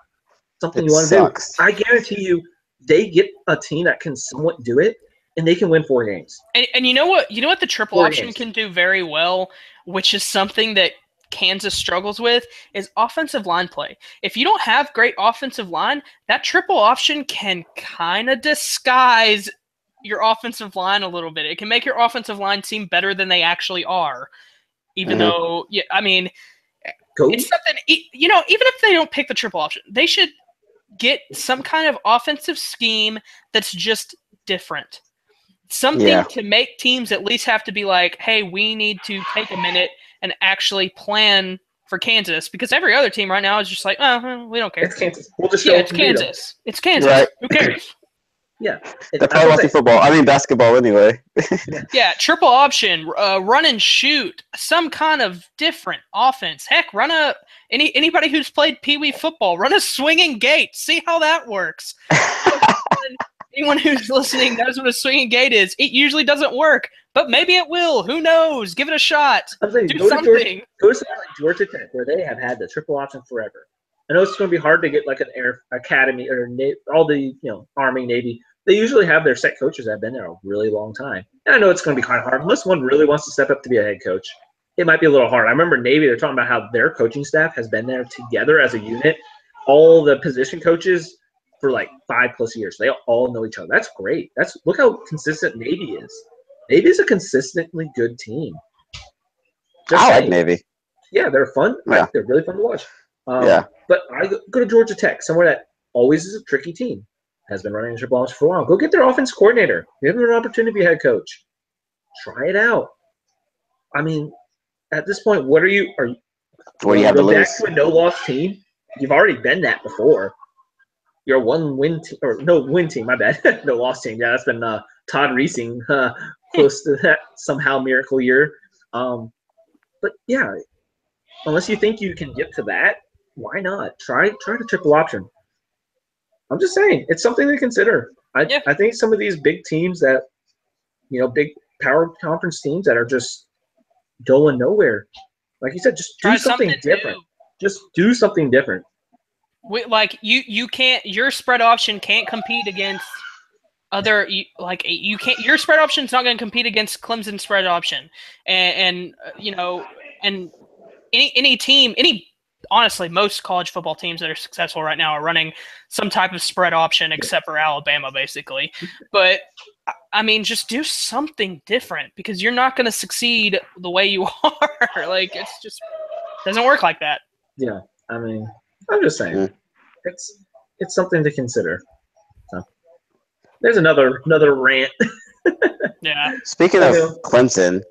A: something you want to do. I guarantee you they get a team that can somewhat do it, and they can win 4 games.
C: And you know what? You know what the triple option can do very well, which is something that Kansas struggles with, is offensive line play. If you don't have great offensive line, that triple option can kind of disguise your offensive line a little bit. It can make your offensive line seem better than they actually are, even though, it's something, even if they don't pick the triple option, they should get some kind of offensive scheme that's just different. Something to make teams at least have to be like, hey, we need to take a minute and actually plan for Kansas, because every other team right now is just like, oh, we don't care.
A: It's Kansas. We'll just show
C: it's Kansas. It's Kansas.
B: Right.
C: Who cares?
A: Yeah.
B: They're probably watching basketball anyway.
C: Yeah, triple option, run and shoot, some kind of different offense. Heck, anybody who's played Pee Wee football, run a swinging gate. See how that works. Anyone who's listening knows what a swinging gate is. It usually doesn't work, but maybe it will. Who knows? Give it a shot. Do something.
A: Go to something like Georgia Tech, where they have had the triple option forever. I know it's going to be hard to get like an Air Academy or all the Army, Navy. They usually have their set coaches that have been there a really long time. And I know it's going to be kind of hard unless one really wants to step up to be a head coach. it might be a little hard. I remember Navy, they're talking about how their coaching staff has been there together as a unit. All the position coaches for like 5+ years. They all know each other. That's great. Look how consistent Navy is. Navy is a consistently good team.
B: I like Navy.
A: Yeah, they're fun.
B: Yeah.
A: They're really fun to watch.
B: Yeah.
A: But I go to Georgia Tech, somewhere that always is a tricky team. Has been running triple option for a while. Go get their offense coordinator. Give them an opportunity to be head coach. Try it out. I mean, at this point, what do you have to lose? Back to a no-loss team? You've already been that before. You're a one-win team, or no-win team, my bad. No-loss team. Yeah, that's been Todd Reesing close to that somehow miracle year. But, yeah, unless you think you can get to that, why not? Try the triple option. I'm just saying, it's something to consider. I think some of these big teams that, big power conference teams that are just going nowhere, like you said, just do something different. Just do something different.
C: You can't. Your spread option can't compete against other. You can't. Your spread option is not going to compete against Clemson's spread option, and any team, honestly, most college football teams that are successful right now are running some type of spread option, except for Alabama, basically. But I mean, just do something different because you're not going to succeed the way you are. Like, it's just doesn't work like that.
A: Yeah, I mean, I'm just saying, it's something to consider. So, there's another rant.
C: Yeah.
B: Speaking of Clemson,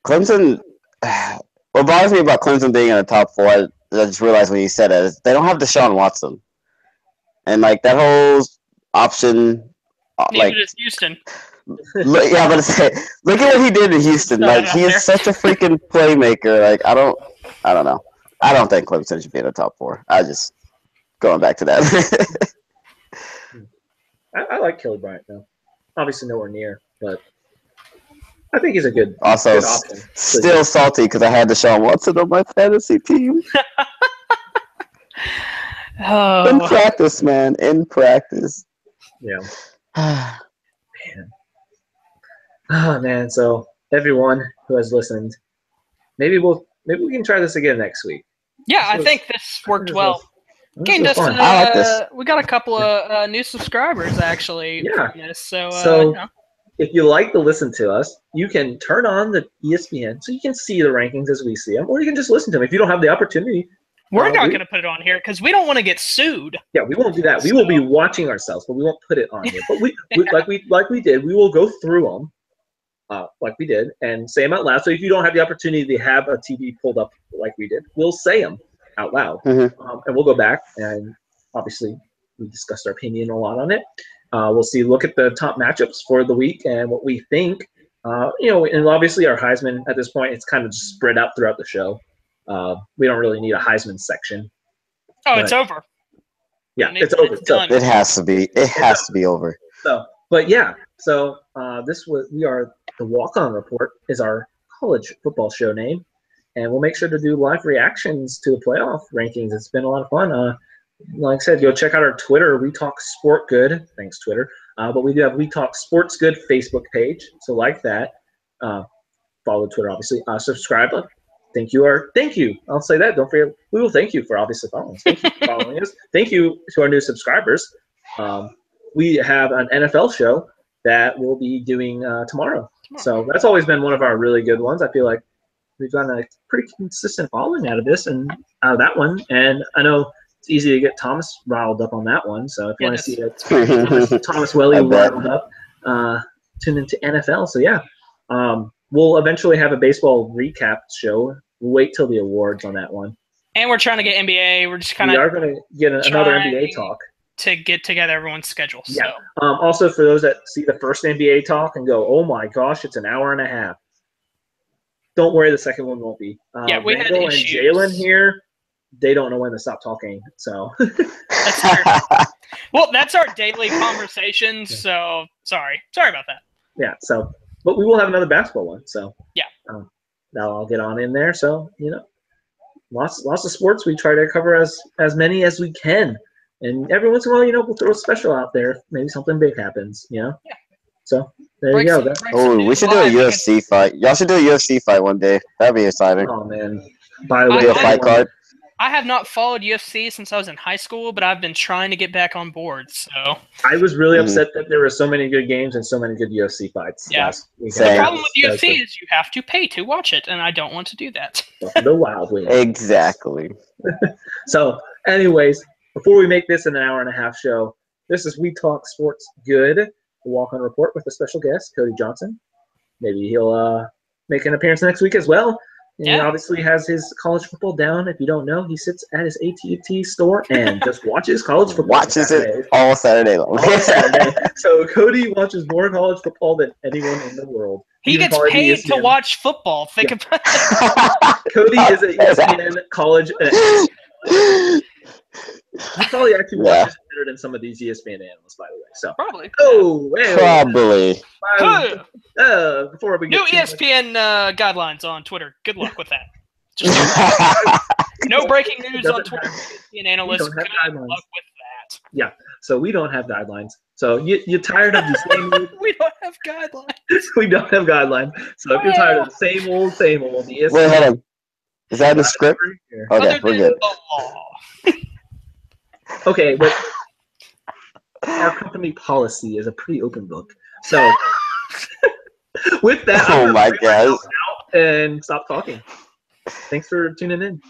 B: what bothers me about Clemson being in the top 4, I just realized when you said it, is they don't have Deshaun Watson, and like that whole option.
C: Neither does Houston.
B: Look at what he did in Houston. Like, he is such a freaking playmaker. Like, I don't know. I don't think Clemson should be in the top 4. Going back to that.
A: I like Kelly Bryant though. Obviously nowhere near, but I think he's a good.
B: Also,
A: good option.
B: Still salty because I had Deshaun Watson on my fantasy team. In practice, man. In practice.
A: Yeah. Man. So everyone who has listened, maybe we can try this again next week.
C: Yeah, I think this worked well. Gained us.
B: I like this.
C: We got a couple of new subscribers actually.
A: Yeah.
C: So
A: if you like to listen to us, you can turn on the ESPN so you can see the rankings as we see them, or you can just listen to them. If you don't have the opportunity,
C: we're not going to put it on here because we don't want to get sued.
A: Yeah, we won't do that. We will be watching ourselves, but we won't put it on here. But we like we did, we will go through them, like we did, and say them out loud. So if you don't have the opportunity to have a TV pulled up like we did, we'll say them out loud, and we'll go back and obviously we discussed our opinion a lot on it. We'll look at the top matchups for the week and what we think. And obviously our Heisman at this point, it's kind of just spread out throughout the show. We don't really need a Heisman section.
C: Oh, it's over.
A: Yeah, it's over.
C: It's done.
B: It has to be. It has to be over.
A: So, but yeah. So we are the Walk On Report is our college football show name, and we'll make sure to do live reactions to the playoff rankings. It's been a lot of fun. Like I said, go check out our Twitter. We Talk Sport Good. Thanks, Twitter. But we do have We Talk Sports Good Facebook page. So like that. Follow Twitter, obviously. Subscribe. Thank you. I'll say that. Don't forget. We will thank you for obviously following us. Thank you for following us. Thank you to our new subscribers. We have an NFL show that we'll be doing tomorrow. So that's always been one of our really good ones. I feel like we've gotten a pretty consistent following out of this and out of that one. And I know it's easy to get Thomas riled up on that one. So if you want to see it, Thomas Welly riled up, tune into NFL. So yeah, we'll eventually have a baseball recap show. We'll wait till the awards on that one.
C: And we're trying to get NBA. We're just kind of.
A: We are going to get another NBA talk
C: to get together everyone's schedule. So.
A: Yeah. Also, for those that see the first NBA talk and go, "Oh my gosh, it's an hour and a half." Don't worry, the second one won't be.
C: We had
A: Randell and
C: issues.
A: Jalen here. They don't know when to stop talking, so.
C: That's true. Well, that's our daily conversation, so sorry about that.
A: Yeah, so, but we will have another basketball one, so.
C: Yeah.
A: Now I'll get on in there, so, lots of sports. We try to cover as many as we can, and every once in a while, we'll throw a special out there. Maybe something big happens, Yeah. So, There you go.
B: Oh, we should do a UFC fight. Y'all should do a UFC fight one day. That'd be exciting.
A: Oh man! By the way,
B: Do a fight card.
C: I have not followed UFC since I was in high school, but I've been trying to get back on board. So
A: I was really upset that there were so many good games and so many good UFC fights.
C: Yeah.
A: Last week.
C: The problem with UFC is you have to pay to watch it, and I don't want to do that.
A: The Wild Wings.
B: Exactly.
A: So, anyways, before we make this an hour and a half show, this is We Talk Sports Good, a walk-on report with a special guest, Coty Johnson. Maybe he'll make an appearance next week as well. And he obviously has his college football down. If you don't know, he sits at his AT&T store and just watches college football.
B: Watches it all Saturday long.
A: So Coty watches more college football than anyone in the world.
C: He gets paid to watch football. Think about it.
A: Cody is an ESPN college. He probably actually watches better than some of these ESPN analysts, by the way. So
C: probably.
A: Oh, hey,
B: probably.
A: Before we get
C: new ESPN guidelines on Twitter. Good luck with that. Just no breaking news on Twitter. ESPN analysts. Good luck with that.
A: Yeah. So we don't have guidelines. So you're tired of the same.
C: We don't have guidelines.
A: We don't have guidelines. So if you're tired of the same old, ESPN.
B: Wait, hold on. Is that in the script? Okay, we're good.
A: Okay, but our company policy is a pretty open book. So with that,
B: oh my gosh,
A: and stop talking. Thanks for tuning in.